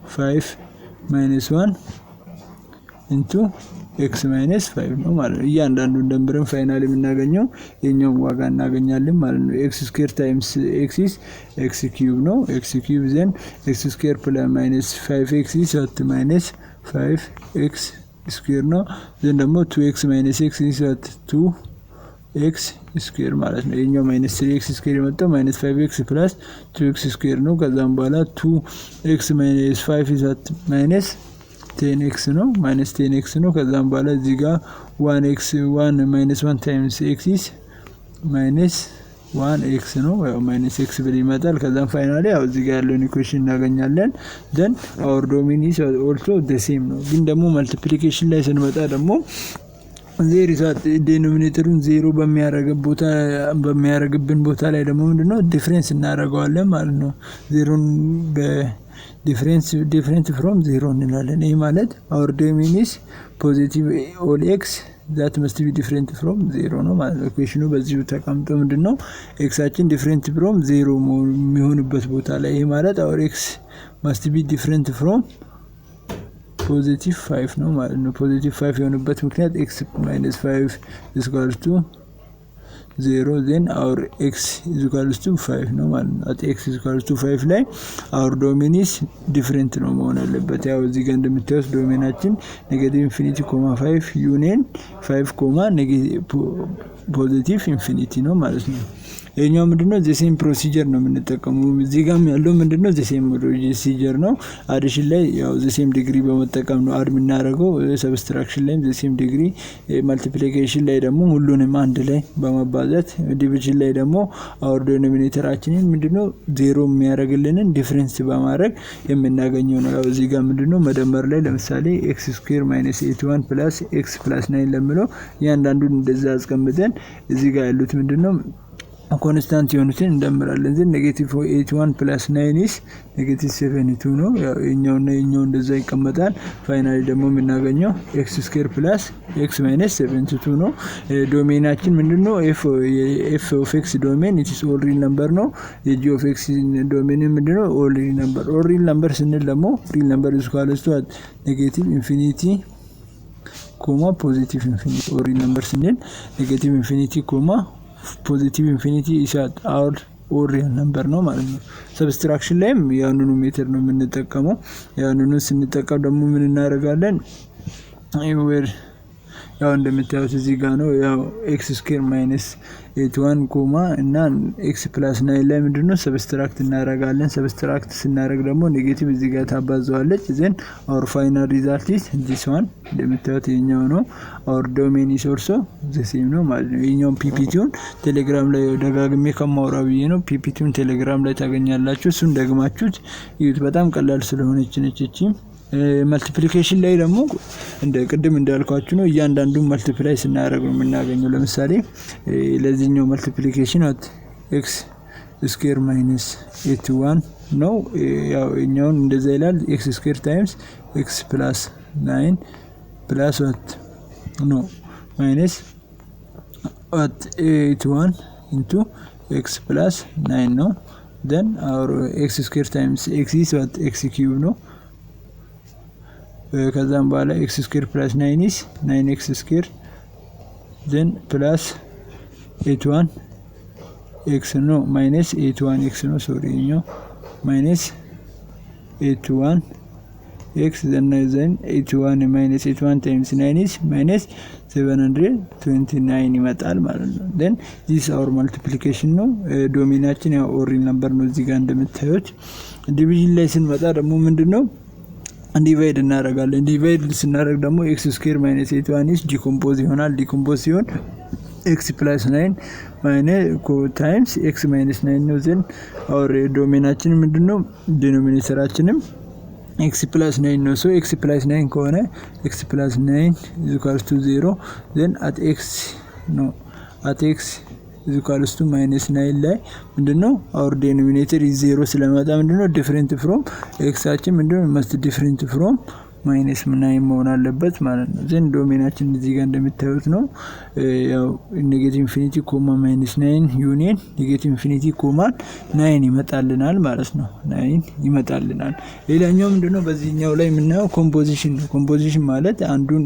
5 minus 1 into x minus 5 ነው ማለት ነው። እያንዳንዱ ደምረን ፋይናሊ የምናገኘው የኛው ዋጋ እናገኛለን ማለት ነው። x square times x is x cube ነው። x cube then x square plus minus 5x is what minus 5x square ነው። then ደግሞ 2x minus x is what 2x square ማለት ነው። የኛው minus 3x square የመጣው minus 5x plus 2x square ነው። ከዛም በኋላ 2x minus 5 is what minus 10x ነው minus 10x ነው። ከዛም በኋላ እዚህ ጋር 1x 1 minus 1 times x is minus 1x ነው። ያው minus x ብለ ይመጣል። ከዛም ፋይናሊ ያው እዚህ ጋር ያለውን ኢኩዌሽን እናገኛለን። then our domain is also the same ነው። ግን ደግሞ multiplication ላይ ስንመጣ ደግሞ ዜሮ ሳት ዲኖሚኔተሩን ዜሮ በሚያረግብን ቦታ ላይ ደግሞ ምንድነው ዲፈረንስ እናደርገዋለን ማለት ነው። ዜሮን ዲፈረንት ፍሮም ዜሮ እንላለን። ይሄ ማለት our domain is positive all x that must be different from ዜሮ ነው ማለት ነው። ኢኩዌሽኑ በዚሁ ተቀምጦ ምንድነው ኤክሳችን ዲፈረንት ፍሮም ዜሮ የሚሆንበት ቦታ ላይ ይሄ ማለት our x must be different from ፖዚቲቭ 5 ነው ማለት ነው። ፖዚቲቭ 5 የሆነበት ምክንያት x - 5 = 0 then our x = 5 ነው ማለት ነው። at x = 5 ላይ our domain is different ነው መሆን አለበት። ያው እዚህ ጋር እንደምታዩት ዶሜናችን -∞, 5 ዩኒየን 5, ፖዚቲቭ ኢንፊኒቲ ነው ማለት ነው። ይሄኛው ምንድነው ዘ ሴም ፕሮሲጀር ነው የምንጠቀመው። እዚህ ጋርም ያለው ምንድነው ዘ ሴም ፕሮሲጀር ነው። አዲሽን ላይ ያው ዘ ሴም ዲግሪ በመጠቀም ነው አድ የምናደርገው። ሰብስትራክሽን ላይ ዘ ሴም ዲግሪ፣ ማልቲፕሊኬሽን ላይ ደግሞ ሁሉንም አንድ ላይ በማባዛት፣ ዲቪዥን ላይ ደግሞ አወር ዲኖሚኔተራችንን ምንድነው ዜሮ የሚያደርግልንን ዲፈረንስ በማድረግ የምናገኘው ነው። ያው እዚህ ጋር ምንድነው መደመር ላይ ለምሳሌ x² - 81 + x + 9 ለምለው እያንዳንዱን እንደዛ አስቀምጠን እዚህ ጋር ያሉት ምንድነው ኮንስታንት የሆኑትን እንደምራለን። ዘን -81 + 9 is -72 ነው። ያው የኛውና የኛው እንደዛ ይቀመጣል። ፋይናሊ ደግሞ የምናገኘው x² + x - 72 ነው። ዶሜናችን ምንድነው f of x ዶሜን it is all real number ነው። የg of x ዶሜን ምንድነው all real number። all real number ስንል ደግሞ real number is equal to -∞, ፖዚቲቭ ኢንፊኒቲ። all real number ስንል -∞, ፖዚቲቭ ኢንፊኒቲ ኢሳት አወር ሪል ነምበር ነው ማለት ነው። ሰብስትራክሽን ላይም ያንኑ ሜተድ ነው የምንጠቀመው። ያንኑ ስንጠቀም ደግሞ ምን እናደርጋለን? ያው እንደምታዩት እዚህ ጋር ነው ያው x² - 81 እና x + 9 ላይ ምንድነው ሰብስትራክት እናደርጋለን። ሰብስትራክት ስናደርግ ደግሞ ኔጌቲቭ እዚህ ጋር ታባዛዋለች። ዘን our final result is this one። እንደምታዩት የኛው ነው our domain is also the same ነው ማለት ነው። የኛው ፒፒቲውን ቴሌግራም ላይ ደጋግሜ ከማውራው ብዬ ነው። ፒፒቲውን ቴሌግራም ላይ ታገኛላችሁ። እሱን ደግማችሁት ይሁት። በጣም ቀላል ስለሆነች ነች። መልቲፕሊኬሽን ላይ ደግሞ እንደ ቅድም እንዳልኳችሁ ነው። እያንዳንዱን መልቲፕላይ ስናደርግ ነው የምናገኘው። ለምሳሌ ለዚህኛው መልቲፕሊኬሽን x² - 81 ነው። ያው እኛውን እንደዛ ይላል x² times x + 9 plus no minus 81 into x plus 9 ነው። then our x² times x is x³ ነው። ከዛም በኋላ x² plus 9 is 9x², then plus 81 x ነው minus 81 x ነው ሶሪ ነው minus 81 x then 81 minus 81 times 9 is minus 729 ይመጣል ማለት ነው። then this our multiplication ነው። ዶሜናችን ያው ኦሪል ነምበር ነው እዚህ ጋር እንደምታዩት። ዲቪዥን ላይ ስንመጣ ደግሞ ምንድነው ዲቫይድ እናደርጋለን። ዲቫይድ ስናደርግ ደግሞ x² - 81 is ዲኮምፖዝ ይሆናል። ዲኮምፖዝ ሲሆን x plus 9 times x minus 9 ነው። ዘን አወር ዶሜናችን ምንድነው ዲኖሚኔተራችንም x plus 9 ነው። ሶ x plus 9 ከሆነ x plus 9 is equal to 0 then at x ነው at x is equal to -9 ላይ ምንድነው our denominator is 0 ስለመጣ ምንድነው different from x አችን ምንድነው must different from -9 መሆን አለበት ማለት ነው። ዘን ዶሜናችን እዚህ ጋር እንደምታዩት ነው። ያው -∞, -9 ዩኒየን -∞, 9 ይመጣልናል ማለት ነው። 9 ይመጣልናል። ሌላኛው ምንድነው በዚህኛው ላይ የምናየው ኮምፖዚሽን ነው። ኮምፖዚሽን ማለት አንዱን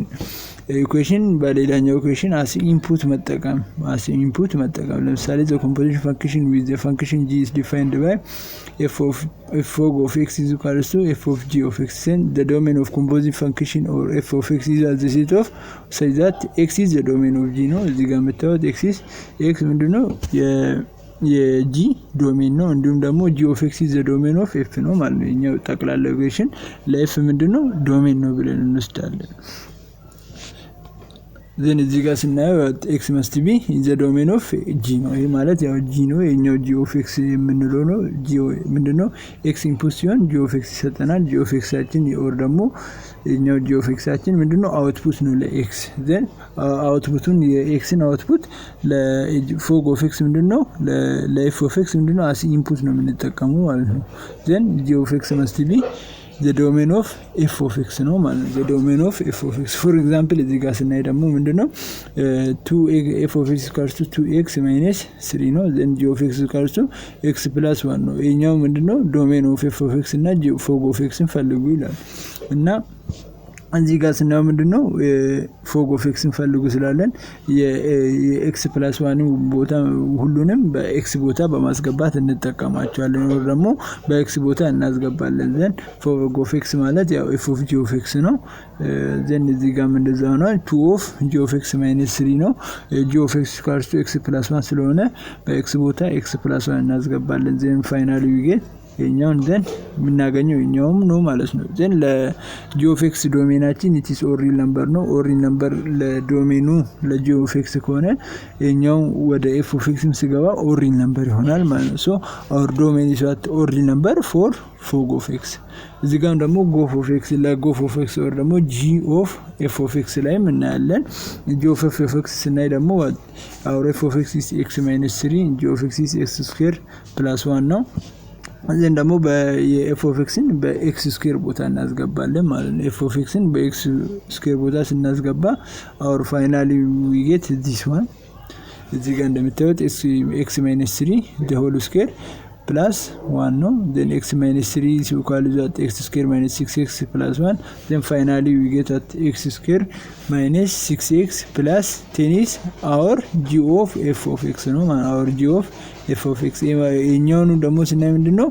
ኢኩዌሽን በሌላኛው ኢኩዌሽን አስ ኢንፑት መጠቀም ለምሳሌ the composition function with the function g is defined by f of x is equal to f of g of x, and the domain of composite function or f of x is the set of such that x is the domain of g ነው። እዚህ ጋር የምታዩት x ምንድነው የg ዶሜን ነው። እንዲሁም ደግሞ g of x is the domain of f ነው ማለት ነው። እኛው ጠቅላላ ኢኩዌሽን ለf ምንድነው ዶሜን ነው ብለን እንወስዳለን። ዘን እዚህ ጋር ስናየው ኤክስ መስት ቢ ኢን ዘ ዶሜን ኦፍ ጂ ነው። ይሄ ማለት ያው ጂ ነው የኛው ጂ ኦፍ ኤክስ የምንለው ነው። ጂ ምንድነው ኤክስ ኢንፑት ሲሆን ጂ ኦፍ ኤክስ ይሰጠናል። ጂ ኦፍ ኤክሳችን ኦር ደግሞ የኛው ጂ ኦፍ ኤክሳችን ምንድነው አውትፑት ነው ለኤክስ። ዘን አውትፑቱን የኤክስን አውትፑት ለፎግ ኦፍ ኤክስ ምንድነው ለኤፍ ኦፍ ኤክስ ምንድነው አስ ኢንፑት ነው የምንጠቀመው ማለት ነው። ዘን ጂ ኦፍ ኤክስ መስት ቢ the domain of f of x ነው ማለት ነው። the domain of f of x for example እዚህ ጋር ስናይ ደግሞ ምንድነው 2 f of x equals to 2x minus 3 ነው። then g of x equals to x plus 1 ነው። ይሄኛው ምንድነው domain of f of x እና g fog of x ፈልጉ ይላል እና እዚህ ጋር ስናየው ምንድነው ፎግ ኦፍ ኤክስን ፈልጉ ስላለን የኤክስ ፕላስ 1 ቦታ ሁሉንም በኤክስ ቦታ በማስገባት እንጠቀማቸዋለን ወይ ደግሞ በኤክስ ቦታ እናስገባለን። ዘን ፎግ ኦፍ ኤክስ ማለት ያው ኤፍ ኦፍ ጂ ኦፍ ኤክስ ነው። ዘን እዚህ ጋር እንደዛው ነው 2 ኦፍ ጂ ኦፍ ኤክስ ማይነስ 3 ነው። ጂ ኦፍ ኤክስ ኢኳልስ ቱ ኤክስ ፕላስ 1 ስለሆነ በኤክስ ቦታ ኤክስ ፕላስ 1 እናስገባለን። ዘን ፋይናሊ ዊ ጌት የኛውን ዘን የምናገኘው የኛውም ነው ማለት ነው። ዘን ለጂ ኦፍ ኤክስ ዶሜናችን ኢት ኢዝ ኦሪል ነምበር ነው። ኦሪል ነምበር ለዶሜኑ ለጂ ኦፍ ኤክስ ከሆነ የኛው ወደ ኤፍ ኦፍ ኤክስም ሲገባ ኦሪል ነምበር ይሆናል ማለት ነው። ሶ አወር ዶሜን ኢዝ ዋት ኦሪል ነምበር ፎር ፎግ ኦፍ ኤክስ። እዚህ ጋር ደግሞ ጎፍ ኦፍ ኤክስ ለጎፍ ኦፍ ኤክስ ወር ደግሞ ጂ ኦፍ ኤፍ ኦፍ ኤክስ ላይ እናያለን። ጂ ኦፍ ኤፍ ኤክስ ስናይ ደግሞ አወር ኤፍ ኦፍ ኤክስ ኢዝ ኤክስ ማይነስ 3 ጂ ኦፍ ኤክስ ኢዝ ኤክስ ስኩዌር ፕላስ 1 ነው። ዘን ደግሞ በኤፍ ኦፍ ኤክስን በኤክስ ስኩዌር ቦታ እናስገባለን ማለት ነው። ኤፍ ኦፍ ኤክስን በኤክስ ስኩዌር ቦታ ስናስገባ አወር ፋይናሊ ዊ ጌት ዲስ ዋን እዚህ ጋር እንደምታዩት ኤክስ ማይነስ 3 the whole square plus 1 ነው። then x minus 3 is equal to that x square minus 6x plus 1. then finally we get at x square minus 6x plus 10 is our g of f of x ነው ማለት our g of f of x የኛውኑ ደግሞ ስናይ ምንድነው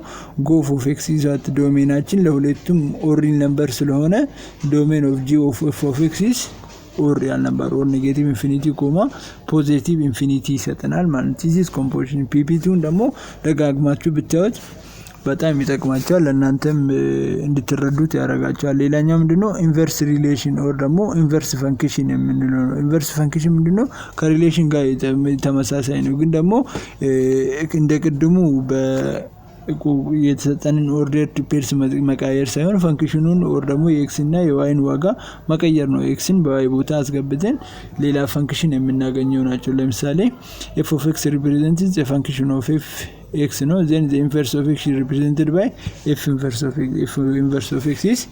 ጎፍ ኦፍ ኤክስ ይዛት ዶሜናችን ለሁለቱም ኦሪል ነምበር ስለሆነ ዶሜን ኦፍ g of f of x is ኦር ሪያል ነምበር ኦር ኔጌቲቭ ኢንፊኒቲ ኮማ ፖዚቲቭ ኢንፊኒቲ ይሰጠናል ማለት ነው። ዚስ ኮምፖዚሽን ፒፒቲውን ደግሞ ደጋግማችሁ ብታዩት በጣም ይጠቅማቸዋል ለእናንተም እንድትረዱት ያደርጋቸዋል። ሌላኛው ምንድነው ኢንቨርስ ሪሌሽን ኦር ደግሞ ኢንቨርስ ፈንክሽን የምንለው ነው። ኢንቨርስ ፈንክሽን ምንድነው ከሪሌሽን ጋር ተመሳሳይ ነው፣ ግን ደግሞ እንደ ቅድሙ የተሰጠንን ኦርደር ፔርስ መቀየር ሳይሆን ፈንክሽኑን ኦር ደግሞ የኤክስ እና የዋይን ዋጋ መቀየር ነው። ኤክስን በዋይ ቦታ አስገብተን ሌላ ፈንክሽን የምናገኘው ናቸው። ለምሳሌ ኤፍ ኦፍ ኤክስ ሪፕሬዘንትስ ዘ ፈንክሽን ኦፍ ኤፍ ኤክስ ነው። ዘን ዘ ኢንቨርስ ኦፍ ኤክስ ሪፕሬዘንትድ ባይ ኤፍ ኢንቨርስ ኦፍ ኤክስ። ኤፍ ኢንቨርስ ኦፍ ኤክስ ኢዝ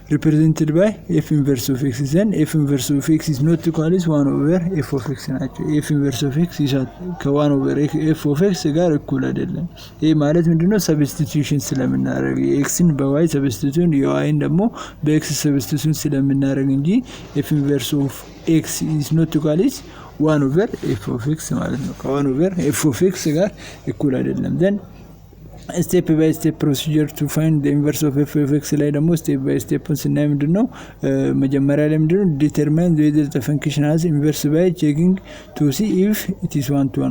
represented by f inverse of x. then f inverse of x is not equal to 1 over f of x ናቸው። f inverse of x ይሻት ከ1 over f of x ጋር እኩል አይደለም። ይሄ ማለት ምንድነው ሰብስቲቱሽን ስለምናደርግ የኤክስን በዋይ ሰብስቲቱሽን የዋይን ደግሞ በኤክስ ሰብስቲቱሽን ስለምናደርግ እንጂ f inverse of x is not equal to 1 over f of x ማለት ነው። ከ1 over f of x ጋር እኩል አይደለም። then ስቴፕ ባይ ስቴፕ ፕሮሲጀር ቱ ፋይንድ ዘ ኢንቨርስ ኦፍ ኤፍ ኦፍ ኤክስ ላይ ደግሞ ስቴፕ ባይ ስቴፕ ስናይ ምንድነው መጀመሪያ ላይ ምንድነው ዲተርማይን ዘ ፈንክሽን አዝ ኢንቨርስ ባይ ቼኪንግ ቱ ሲ ኢፍ ኢት ኢዝ 1 to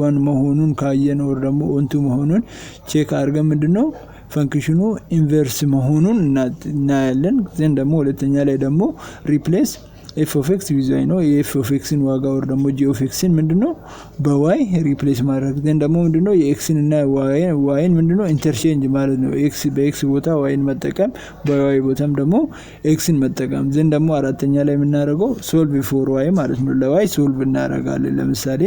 1 መሆኑን ካየን ኦር ደግሞ ኦን ቱ መሆኑን ቼክ አድርገን ምንድነው ፈንክሽኑ ኢንቨርስ መሆኑን እናያለን። ዘን ደግሞ ሁለተኛ ላይ ደግሞ ሪፕሌስ ኤፍ ኦፍ ኤክስ ዊዝ ዋይ ነው። የኤፍ ኦፍ ኤክስን ዋጋ ወር ደግሞ ጂ ኦፍ ኤክስን ምንድነው በዋይ ሪፕሌስ ማድረግ። ዘን ደግሞ ምንድነው የኤክስን እና ዋይን ምንድነው ኢንተርቼንጅ ማለት ነው። ኤክስ በኤክስ ቦታ ዋይን መጠቀም፣ በዋይ ቦታም ደግሞ ኤክስን መጠቀም። ዘን ደግሞ አራተኛ ላይ የምናደርገው ሶልቭ ፎር ዋይ ማለት ነው። ለዋይ ሶልቭ እናደርጋለን። ለምሳሌ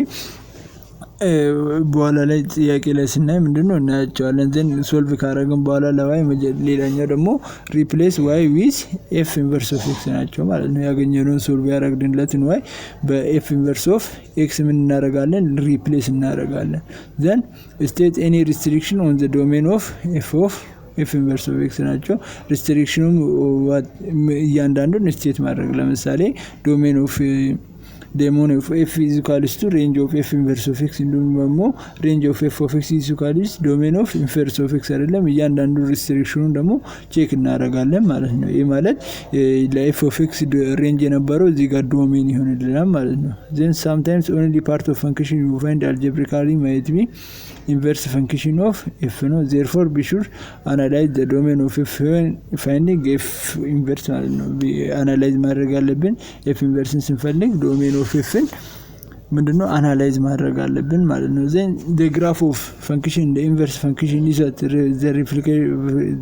በኋላ ላይ ጥያቄ ላይ ስናይ ምንድነው እናያቸዋለን። ዘን ሶልቭ ካደረግን በኋላ ለዋይ ሌላኛው ደግሞ ሪፕሌስ ዋይ ዊዝ ኤፍ ኢንቨርስ ኦፍ ኤክስ ናቸው ማለት ነው። ያገኘነውን ሶልቭ ያደረግንለትን ዋይ በኤፍ ኢንቨርስ ኦፍ ኤክስ ምን እናደርጋለን ሪፕሌስ እናደርጋለን። ዘን ስቴት ኤኒ ሪስትሪክሽን ኦን ዘ ዶሜን ኦፍ ኤፍ ኢንቨርስ ኦፍ ኤክስ ናቸው። ሪስትሪክሽኑም እያንዳንዱን ስቴት ማድረግ ለምሳሌ ዶሜን ኦፍ ዴሞን ኦፍ ኤፍ ኢዝ ኢኳልስ ቱ ሬንጅ ኦፍ ኤፍ ኢንቨርስ ኦፍ ኤክስ እንዲሁም ደግሞ ሬንጅ ኦፍ ኤፍ ኦፍ ኤክስ ኢዝ ኢኳልስ ዶሜን ኦፍ ኢንቨርስ ኦፍ ኤክስ አይደለም። እያንዳንዱ ሪስትሪክሽኑን ደግሞ ቼክ እናደርጋለን ማለት ነው። ይህ ማለት ለኤፍ ኦፍ ኤክስ ሬንጅ የነበረው እዚህ ጋር ዶሜን ይሆንልናል ማለት ነው። then sometimes only part of function you find algebraically might be inverse function of f ነው። therefore be sure analyze the domain of f when finding f inverse ማለት ነው። አናላይዝ ማድረግ ያለብን f inverse ስንፈልግ domain of f ምንድነው አናላይዝ ማድረግ አለብን ማለት ነው። then the graph of function the inverse function is at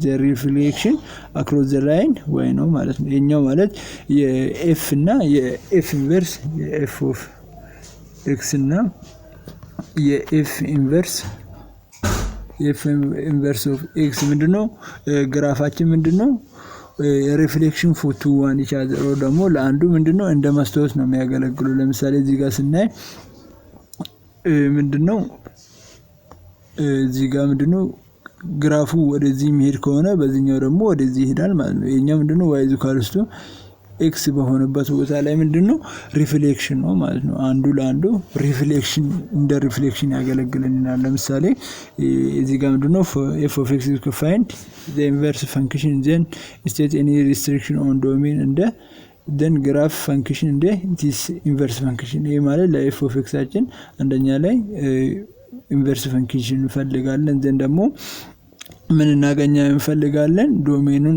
the reflection across the line y ነው ማለት ነው። የኛው ማለት የf እና የf inverse የf of x እና የf inverse of x ምንድነው ግራፋችን ምንድነው ሪፍሌክሽን ፎቶ ዋን ኢቻዘር ደግሞ ለአንዱ ምንድነው እንደ ማስተዋወስ ነው የሚያገለግሉ። ለምሳሌ እዚህ ጋር ስናይ ምንድነው እዚህ ጋር ምንድነው ግራፉ ወደዚህ የሚሄድ ከሆነ በዚህኛው ደግሞ ወደዚህ ይሄዳል ማለት ነው። የኛው ምንድነው y ኢኳልስ ቱ ኤክስ በሆነበት ቦታ ላይ ምንድነው ሪፍሌክሽን ነው ማለት ነው። አንዱ ለአንዱ ሪፍሌክሽን እንደ ሪፍሌክሽን ያገለግልናል። ለምሳሌ እዚህ ጋር ምንድነው f of x is defined the inverse function then state any restriction on domain and then graph function and this inverse function ይሄ ማለት ለf of x አችን አንደኛ ላይ inverse function እንፈልጋለን። then ደግሞ ምን እናገኛ እንፈልጋለን ዶሜኑን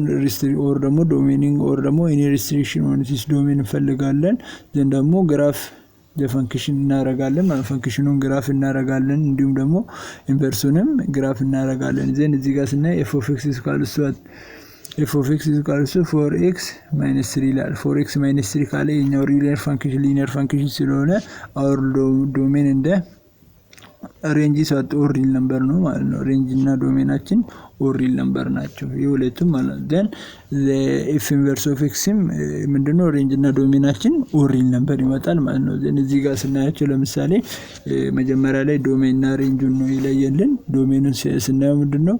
ኦር ደግሞ ዶሜኒንግ ኦር ደግሞ any restriction on this domain እንፈልጋለን። then ደግሞ ግራፍ ለፈንክሽን እናረጋለን ማለት ፈንክሽኑን ግራፍ እናረጋለን እንዲሁም ደግሞ ኢንቨርሱንም ግራፍ እናረጋለን። then እዚህ ጋር ስናይ f of x is equals to 4x minus 3 ይላል። 4x minus 3 ካለ የኛው ሊኒየር ፋንክሽን ስለሆነ our domain እንደ ሬንጅ ሰጥ ኦር ሪል ነምበር ነው ማለት ነው። ሬንጅ እና ዶሜናችን ኦር ሪል ነምበር ናቸው የሁለቱም ማለት ነው። then the f inverse of x ምንድነው ሬንጅ እና ዶሜናችን ኦር ሪል ነምበር ይመጣል ማለት ነው። then እዚህ ጋር ስናያቸው ለምሳሌ መጀመሪያ ላይ ዶሜን እና ሬንጁን ነው ይለየልን። ዶሜኑን ስናየው ምንድነው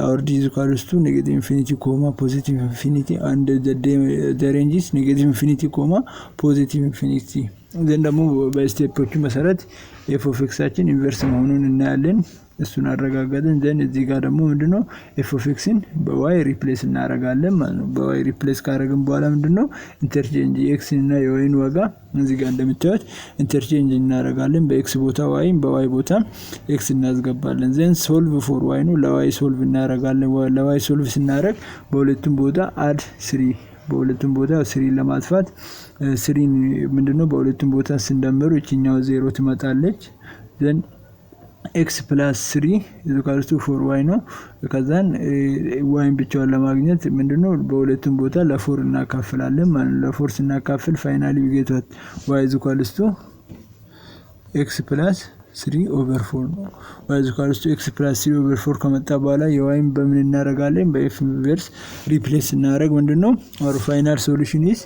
our d is equals to negative infinity comma positive infinity and the range is negative infinity comma positive infinity then ደግሞ በስቴፖቹ መሰረት f of x አችን ኢንቨርስ መሆኑን እናያለን። እሱን አረጋጋለን። then እዚህ ጋር ደግሞ ምንድነው f of x ን በy ሪፕሌስ እናረጋለን ማለት ነው። በy ሪፕሌስ ካረግን በኋላ ምንድነው ኢንተርቼንጅ x እና y ን ዋጋ እዚህ ጋር እንደምታዩት ኢንተርቼንጅ እናረጋለን። በx ቦታ y በy ቦታ x እናስገባለን። then solve for y ነው ለy ሶልቭ እናረጋለን። ለy ሶልቭ ስናረግ በሁለቱም ቦታ add 3 በሁለቱም ቦታ 3 ለማጥፋት 3 ምንድነው በሁለቱም ቦታ ስንደምሩ እቺኛው 0 ትመጣለች። then x plus 3 is equal to 4y ነው። ከዛን y ብቻውን ለማግኘት ምንድነው በሁለቱም ቦታ ለ4 እናካፍላለን ማለት ነው። ለ4 ስናካፍል ፋይናሊ we get what y is equal to x plus 3/4 ነው። y is equal to x plus 3/4 ከመጣ በኋላ የyን በምን እናረጋለን በf inverse ሪፕሌስ እናረግ ምንድነው our final solution is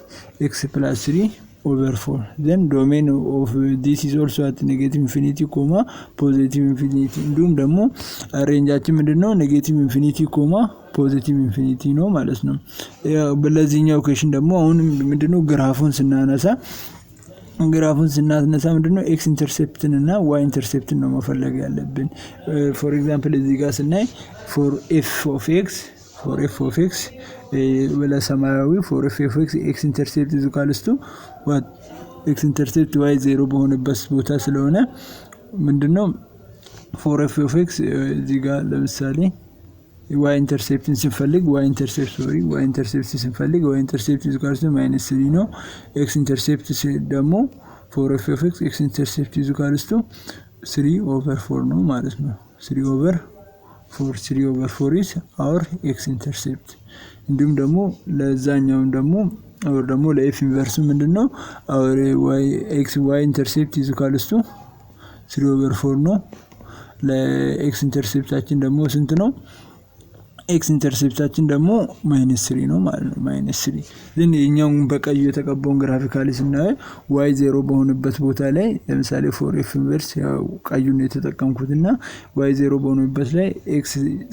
x plus 3/4 then domain of this is also at negative infinity comma positive infinity እንዲሁም ደግሞ ሬንጃችን ምንድነው negative infinity comma positive infinity ነው ማለት ነው። በለዚህኛው ኢኩዌሽን ደግሞ አሁን ምንድነው ግራፉን ስናነሳ ምንድነው x ኢንተርሴፕትን እና y ኢንተርሴፕትን ነው መፈለግ ያለብን። for example እዚህ ጋር ስናይ for f of x ወለ ሰማያዊ for f of x ኢንተርሴፕት is equals to what x ኢንተርሴፕት y 0 በሆነበት ቦታ ስለሆነ ምንድነው for f of x እዚህ ጋር ለምሳሌ y ኢንተርሴፕትን ስንፈልግ y ኢንተርሴፕት ስንፈልግ y ኢንተርሴፕት is equals to -3 ነው። x ኢንተርሴፕት ደግሞ for f of x ኢንተርሴፕት is equals to 3/4 ነው ማለት ነው። 3/4 is our x ኢንተርሴፕት። እንዲሁም ደግሞ ለዛኛውም ደግሞ ለf ኢንቨርስ ምንድነው our y ኢንተርሴፕት is equals to 3/4 ነው። ለx ኢንተርሴፕታችን ደግሞ ስንት ነው ኤክስ ኢንተርሴፕታችን ደግሞ -3 ነው ማለት ነው። -3 ግን የኛው በቀዩ የተቀባውን ግራፊካሊ ስናየው y 0 በሆነበት ቦታ ላይ ለምሳሌ ፎር ኤፍ ኢንቨርስ ያው ቀዩን የተጠቀምኩትና y 0 በሆነበት ላይ x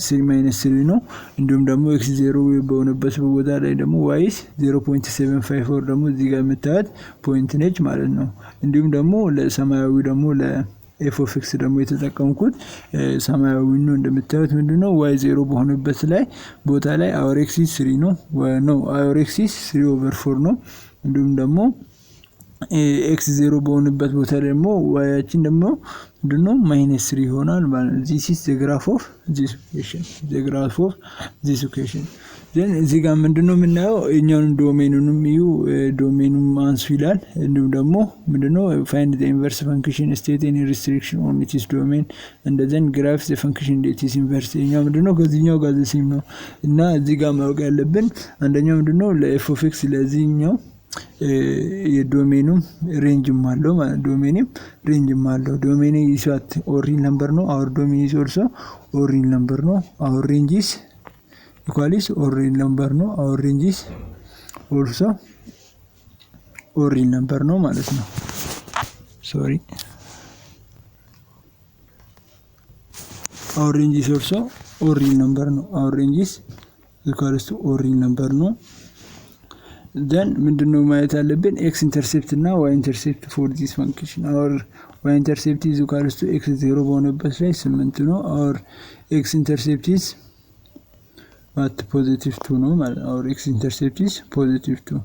-3 ነው። እንዲሁም ደግሞ x 0 በሆነበት ቦታ ላይ ደግሞ y 0.754 ደግሞ እዚህ ጋር የምታዩት ፖይንት ነች ማለት ነው። እንዲሁም ደግሞ ለሰማያዊ ደግሞ f of x ደግሞ የተጠቀምኩት ሰማያዊ ነው። እንደምታዩት ምንድነው y 0 በሆነበት ላይ ቦታ ላይ our x 3 ነው our x 3/4 ነው። እንዲሁም ደግሞ x 0 በሆነበት ቦታ ደግሞ y ያችን ደግሞ ምንድነው -3 ይሆናል ማለት ነው። this is the graph of this equation then እዚህ ጋር ምንድነው የምናየው እኛውን ዶሜኑንም ዶሜኑም አንሱ ይላል። እንዲሁም ደግሞ ምንድነው find the inverse function state any restriction on its domain and then graph the function that is inverse እኛው ምንድነው ከዚህኛው ጋር ዘሴም ነው እና እዚህ ጋር ማወቅ ያለብን አንደኛው ምንድነው ለf of x ለዚህኛው የዶሜኑም ሬንጅም አለው ማለት ዶሜንም ሬንጅም አለው። ዶሜን is what ኦሪጂን ነምበር ነው our domain is also ኦሪጂን ነምበር ነው our range is equals ኦሪጂን ነምበር ነው our range is also ኦሪጂን ነምበር ነው ማለት ነው። sorry our range is also ኦሪጂን ነምበር ነው our range is equals to ኦሪጂን ነምበር ነው። then ምንድነው ማየት ያለብን x intercept እና y intercept for this function our y intercept is equals to x 0 በሆነበት ላይ 8 ነው our x intercept is but +2 ነው ማለት our x intercept is +2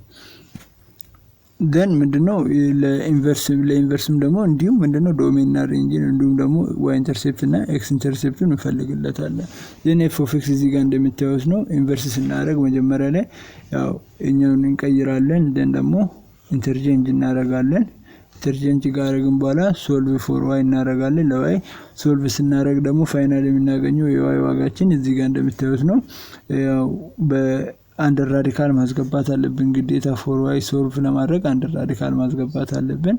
then ምንድነው ለኢንቨርስም ደግሞ እንዲሁ ምንድነው ዶሜን እና ሬንጅን እንዲሁም ደግሞ y intercept እና x interceptን እንፈልግለታለን። then f of x እዚህ ጋር እንደምታዩት ነው ኢንቨርስ ስናደርግ መጀመሪያ ላይ ያው እኛውን እንቀይራለን then ደግሞ ኢንተርቼንጅ እናደርጋለን። ኢንተርቼንጅ ጋርግን በኋላ ሶልቭ ፎር y እናደርጋለን። ለy ሶልቭ ስናደርግ ደግሞ ፋይናሊ የምናገኘው የy ዋጋችን እዚህ ጋር እንደምታዩት ነው። ያው በአንደር ራዲካል ማስገባት አለብን ግዴታ ፎር y ሶልቭ ለማድረግ አንደር ራዲካል ማስገባት አለብን።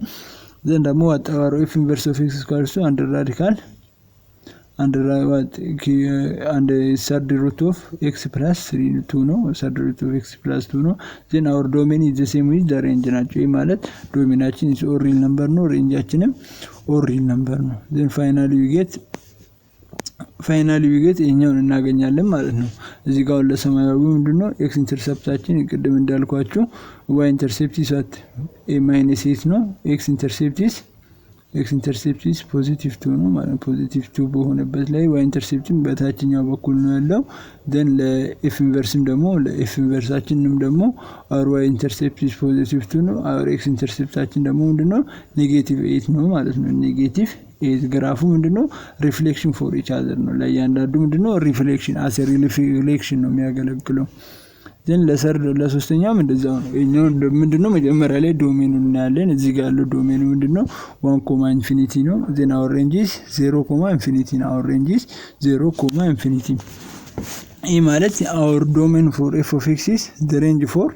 ዘን ደግሞ አጣዋሩ f inverse of x ስኳርስ አንደር ራዲካል under and third root of x plus 2 ነው third root of x plus 2 ነው። then our domain is the same with the range ናቸው ማለት ዶሜናችን is ኦሪጂን ነምበር ነው ሬንጃችንም ኦሪጂን ነምበር ነው። then finally we get እኛውን እናገኛለን ማለት ነው። እዚህ ጋር ለሰማያዊ ምንድነው x ኢንተርሴፕታችን ቅድም እንዳልኳችሁ y ኢንተርሴፕት is at -8 ነው x ኢንተርሴፕት is +2 ነው ማለት +2 በሆነበት ላይ y ኢንተርሴፕትን በታችኛው በኩል ነው ያለው። then ለf ኢንቨርስም ደግሞ ለf ኢንቨርሳችንም ደግሞ y ኢንተርሴፕት is +2 ነው our x ኢንተርሴፕታችን ደግሞ ምንድነው -8 ነው ማለት ነው። -8 ግራፉ ምንድነው ሪፍሌክሽን ፎር ኢች አዘር ነው ለእያንዳንዱ ምንድነው ሪፍሌክሽን አስ ሪፍሌክሽን ነው የሚያገለግለው። then ለሶስተኛም እንደዛው ነው እኛው ምንድነው መጀመሪያ ላይ ዶሜኑን እናያለን። እዚህ ጋር ያለው ዶሜኑ ምንድነው 1, ነው then our range is 0, ነው our range is 0, ይህ ማለት our domain for f of x is the range for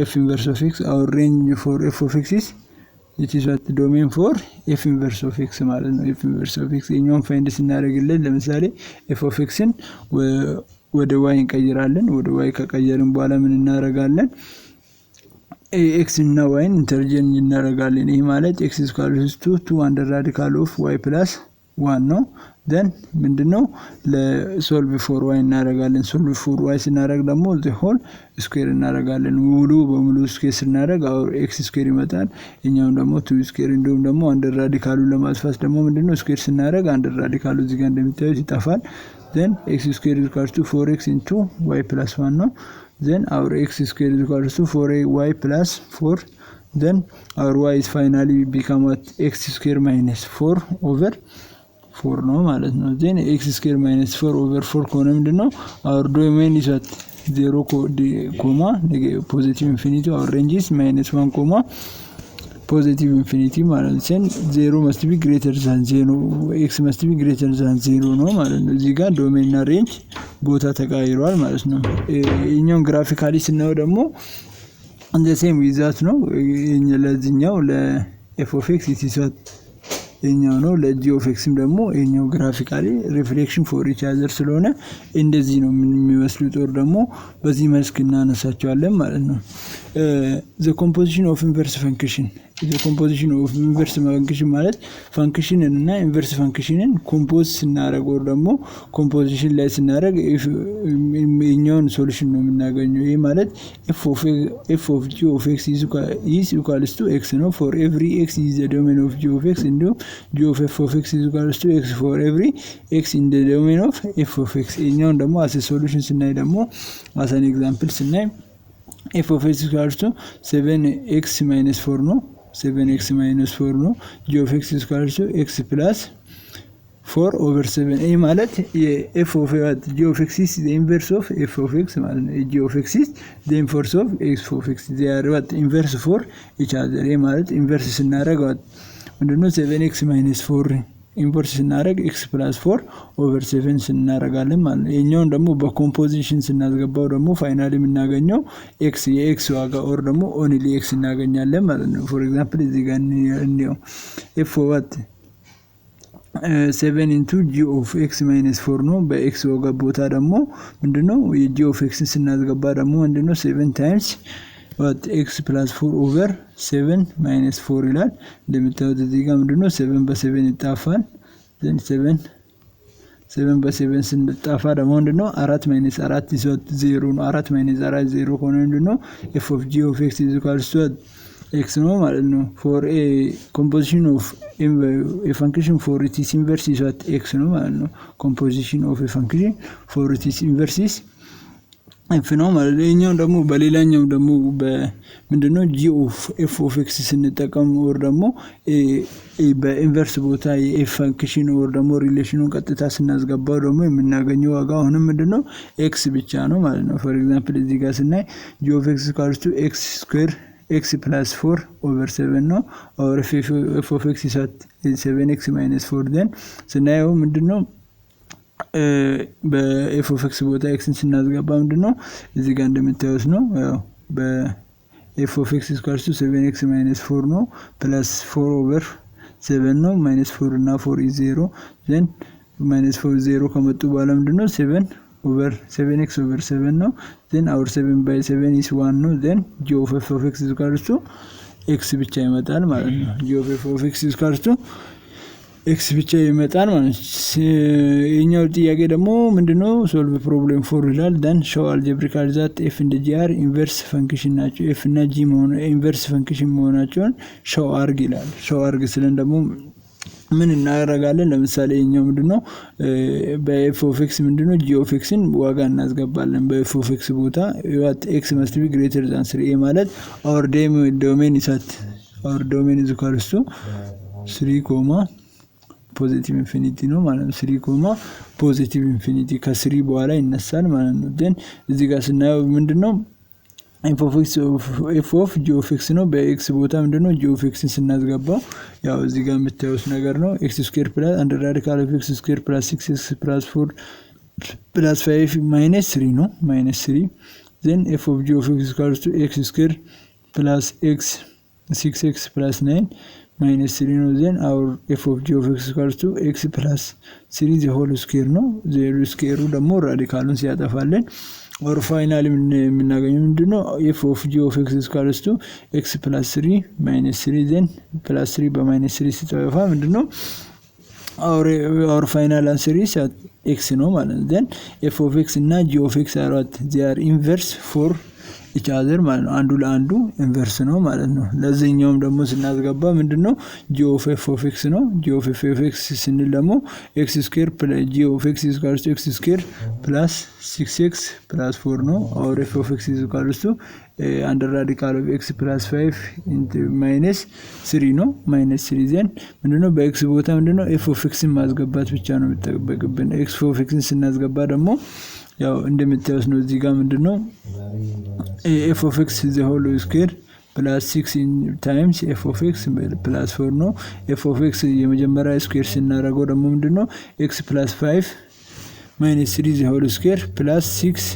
f inverse of x our range for f of x is it is what domain for f inverse of x ማለት ነው። f inverse of x እኛውን ፋይንድ ስናደርግለት ለምሳሌ f of xን ወደ y እንቀይራለን። ወደ y ከቀየርን በኋላ ምን እናደርጋለን x እና y ኢንተርቼንጅ እናደርጋለን። ይሄ ማለት x equals to 2 under radical of y plus 1 ነው። then ምንድነው ለሶልቭ ፎር y እናደርጋለን። ሶልቭ ፎር y ስናደርግ ደግሞ the whole square እናደርጋለን። ሙሉ በሙሉ ስኩዌር ስናደርግ our x ስኩዌር ይመጣል። እኛው ደግሞ 2 ስኩዌር እንዲሁም ደግሞ አንደር ራዲካሉን ለማጥፋት ደግሞ ምንድነው ስኩዌር ስናደርግ አንደር ራዲካሉ እዚህ ጋር እንደምታዩት ይጠፋል። then x square is equal to 4x into y plus 1 ነው። then our x square is equal to 4y plus 4 then our y is finally become what x square minus 4 over 4 ነው ማለት ነው። then x square minus 4 over 4 ከሆነ ምንድነው our domain is at 0, positive infinity our range is -1, positive infinity ማለት ነው። 0 must be greater than 0 x must be greater than 0 ነው ማለት ነው። እዚህ ጋር ዶሜን እና ሬንጅ ቦታ ተቀያይሯል ማለት ነው። እኛውን ግራፊካሊ ስናየው ደግሞ እንደ ሴም ዊዛት ነው ለዚህኛው ለf of x it is የኛው ነው። ለጂ ኦፍ ኤክስም ደግሞ የኛው ግራፊካሊ ሪፍሌክሽን ፎር ኢች አዘር ስለሆነ እንደዚህ ነው የሚመስሉት። ጦር ደግሞ በዚህ መልክ እናነሳቸዋለን ማለት ነው። the composition of inverse function ማለት ፋንክሽንን እና ኢንቨርስ ፋንክሽንን ኮምፖዝ ስናደርገው ደግሞ ኮምፖዚሽን ላይ ስናደርግ የኛውን ሶሉሽን ነው የምናገኘው። ይሄ ማለት f of g of x is equals to x ነው for every x is the domain of g of x እንዲሁም g of f of x is equals to x for every x in the domain of f of x። የኛውን ደግሞ as a solution ስናይ ደግሞ as an example ስናይ f of x is equals to 7x minus 4 ነው 7x minus 4 ነው g of x is equals to x plus 4 over 7። ይሄ ማለት f of g of x is the inverse of f of x ማለት ነው። g of x is the inverse of f of x they are what inverse for each other። ይሄ ማለት ኢንቨርስ ስናደርግ ምንድነው 7x minus 4 ኢንቨርስ ስናደርግ x plus 4 over 7 ስናደርጋለን ማለት ነው። የኛውን ደግሞ በኮምፖዚሽን ስናስገባው ደግሞ ፋይናሊ የምናገኘው x የx ዋጋ ኦር ደግሞ ኦንሊ x እናገኛለን ማለት ነው። ፎር ኤግዛምፕል እዚህ ጋር እንየው f what 7 into g of x minus 4 ነው። በx ዋጋ ቦታ ደግሞ ምንድነው የg of x ስናስገባ ደግሞ ምንድነው 7 times what x plus 4 over 7 minus 4 ይላል። እንደምታዩት እዚህ ጋር ምንድነው 7 በ7 ይጣፋል። then 7 በ7 ስንጣፋ ደግሞ ምንድነው 4 minus 4 is 0 ነው። 4 minus 4 0 ሆነ ምንድነው f of g of x is equals to x ነው ማለት ነው። for a composition of a function for its inverse is what x ነው ማለት ነው። composition of a function for its inverse is f ነው ማለት ነው። የኛው ደግሞ በሌላኛው ደግሞ በምንድነው g of f of x ስንጠቀም ወር ደግሞ በኢንቨርስ ቦታ የf ፈንክሽን ወር ደግሞ ሪሌሽኑን ቀጥታ ስናስገባው ደግሞ የምናገኘው ዋጋ አሁንም ምንድነው x ብቻ ነው ማለት ነው። for example እዚህ ጋር ስናይ g of x equals to x square x plus 4 over 7 ነው or f of x is 7x minus 4 then ስናየው ምንድነው በf of x ቦታ x ስናስገባ ምንድነው እዚህ ጋር እንደምታዩት ነው። ያው በf of x equals to 7x minus 4 ነው plus 4 over 7 ነው minus 4 እና 4 is 0 then minus 4 0 ከመጡ በኋላ ምንድነው 7 over 7x over 7 ነው then our 7 by 7 is 1 ነው then g of f of x is equals to x ብቻ ይመጣል ማለት ነው። g of f of x is equals to x ብቻ ይመጣል ማለት ነው። የኛው ጥያቄ ደግሞ ምንድነው solve problem 4 ይላል then show algebraically that f and g are inverse function ናቸው f እና g inverse function መሆናቸውን show arg ይላል። show arg ስለን ደግሞ ምን እናደርጋለን? ለምሳሌ የኛው ምንድነው በf of x ምንድነው g of x ን ዋጋ እናስገባለን። በf of x ቦታ x must be greater than 3 ማለት our domain is equals to 3, ፖዚቲቭ ኢንፊኒቲ ነው ማለት ነው። 3 ፖዚቲቭ ኢንፊኒቲ ከ3 በኋላ ይነሳል ማለት ነው። then እዚህ ጋር ስናየው ምንድነው f of g of x ነው። በx ቦታ ምንድነው g of x ስናስገባው ያው እዚህ ጋር የምታዩት ነገር ነው x square plus under radical of x square plus 6x plus 4 plus 5 minus 3 ነው minus 3 then f of g of x equals to x square plus x 6x plus 9 minus 3 ነው then our f of g of x equals to x plus 3 the whole square ነው። the square ደግሞ ራዲካሉን ሲያጠፋልን or finally የምናገኘው ምንድነው f of g of x equals to x plus 3 minus 3 then plus 3 በminus 3 ሲጠፋ ምንድነው our final answer is x ነው ማለት ነው። then f of x እና g of x are what they are inverse for each other ማለት ነው። አንዱ ለአንዱ ኢንቨርስ ነው ማለት ነው። ለዚህኛውም ደግሞ ስናስገባ ምንድነው g of f of x ነው። g of f of x ስንል ደግሞ x square plus g of x is equals to x square plus 6x plus 4 ነው or f of x is equals to under radical of x plus 5 into minus 3 ነው minus 3 then ምንድነው በx ቦታ ምንድነው f of x ማስገባት ብቻ ነው የሚጠበቅብን። x of x ስናስገባ ደግሞ ያው እንደምታዩት ነው እዚህ ጋር ምንድነው f of x the whole square plus 6 times f of x plus 4 ነው። f of x የመጀመሪያ ስኩዌር ስናደርገው ደግሞ ምንድነው x plus 5 minus 3 the whole square plus 6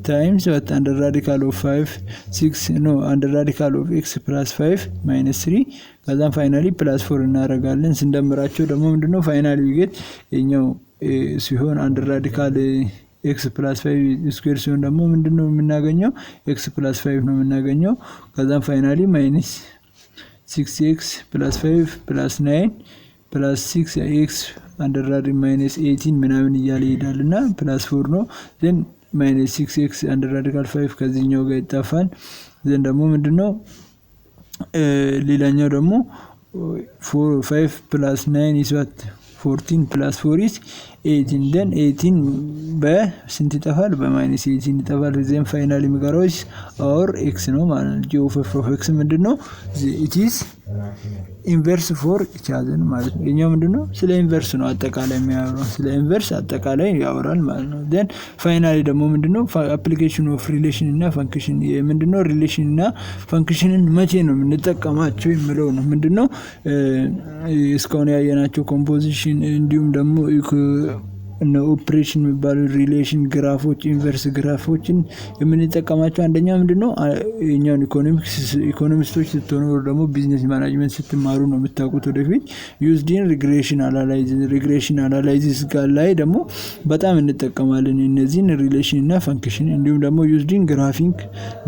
times what under radical of 5 6 no under radical of x plus 5 minus 3 ከዛም ፋይናሊ ፕላስ 4 እናደርጋለን። ስንደምራቸው ደግሞ ምንድነው ፋይናሊ ዊጌት የኛው ሲሆን አንደር ራዲካል x plus 5 ስኩዌር ሲሆን ደግሞ ምንድነው የምናገኘው x plus 5 ነው የምናገኘው። ከዛም ፋይናሊ ማይነስ 6x plus 5 plus 9 plus 6x አንደር ራዲካል ማይነስ 18 ምናምን እያለ ይሄዳልና ፕላስ 4 ነው። then minus 6x under radical 5 ከዚህኛው ጋር ይጣፋል። then ደግሞ ምንድነው ሌላኛው ደግሞ 5 plus 9 is what 14 plus 4 is 18 then 18 በስንት ይጠፋል በማይነስ 18 ይጠፋል። then finally የሚቀረው or x ነው ማለት ነው። g of x ምንድነው it is ኢንቨርስ ፎር each other ማለት ነው። የኛው ምንድነው ስለ ኢንቨርስ ነው አጠቃላይ የሚያወራው ስለ ኢንቨርስ አጠቃላይ ያወራል ማለት ነው። then finally ደግሞ ምንድነው application of relation እና function ምንድነው relation እና functionን መቼ ነው የምንጠቀማቸው የሚለው ነው። ምንድነው እስካሁን ያየናቸው ኮምፖዚሽን እንዲሁም ደግሞ እና ኦፕሬሽን የሚባሉ ሪሌሽን ግራፎች ኢንቨርስ ግራፎችን የምንጠቀማቸው አንደኛ ምንድነው የኛው ኢኮኖሚስቶች ስትሆኑ ደግሞ ቢዝነስ ማኔጅመንት ስትማሩ ነው የምታውቁት ወደፊት used in regression analysis ጋር ላይ ደግሞ በጣም እንጠቀማለን እነዚህን ሪሌሽን እና ፈንክሽን። እንዲሁም ደግሞ used in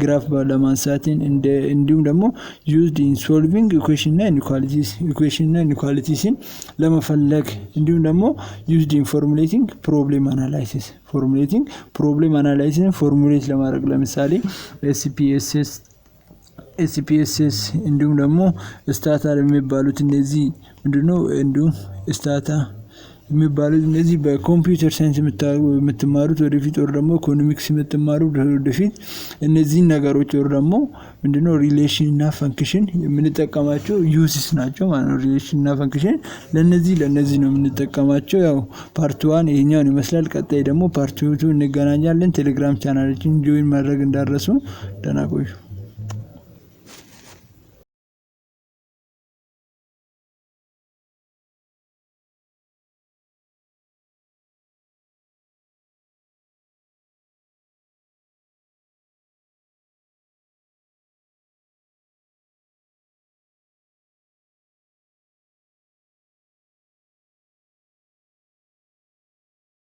ግራፍ ለማንሳት እንዲሁም ደግሞ used in solving equation እና inequalities ለመፈለግ እንዲሁም ደግሞ used in formulating problem analysis ፎርሙሌት ለማድረግ ለምሳሌ SPSS እንዲሁም ደግሞ ስታታ የሚባሉት እነዚህ ምንድነው እንዲሁም ስታታ የሚባሉት እነዚህ በኮምፒውተር ሳይንስ የምትማሩት ወደፊት ወር ደግሞ ኢኮኖሚክስ የምትማሩት ወደፊት እነዚህ ነገሮች ወር ደግሞ ምንድነው ሪሌሽን እና ፈንክሽን የምንጠቀማቸው ዩዝስ ናቸው ማለት ነው። ሪሌሽን እና ፈንክሽን ለነዚህ ነው የምንጠቀማቸው። ያው ፓርት 1 ይሄኛውን ይመስላል። ቀጣይ ደግሞ ፓርት 2 እንገናኛለን። ቴሌግራም ቻናላችን ጆይን ማድረግ እንዳትረሱ። ደህና ቆዩ።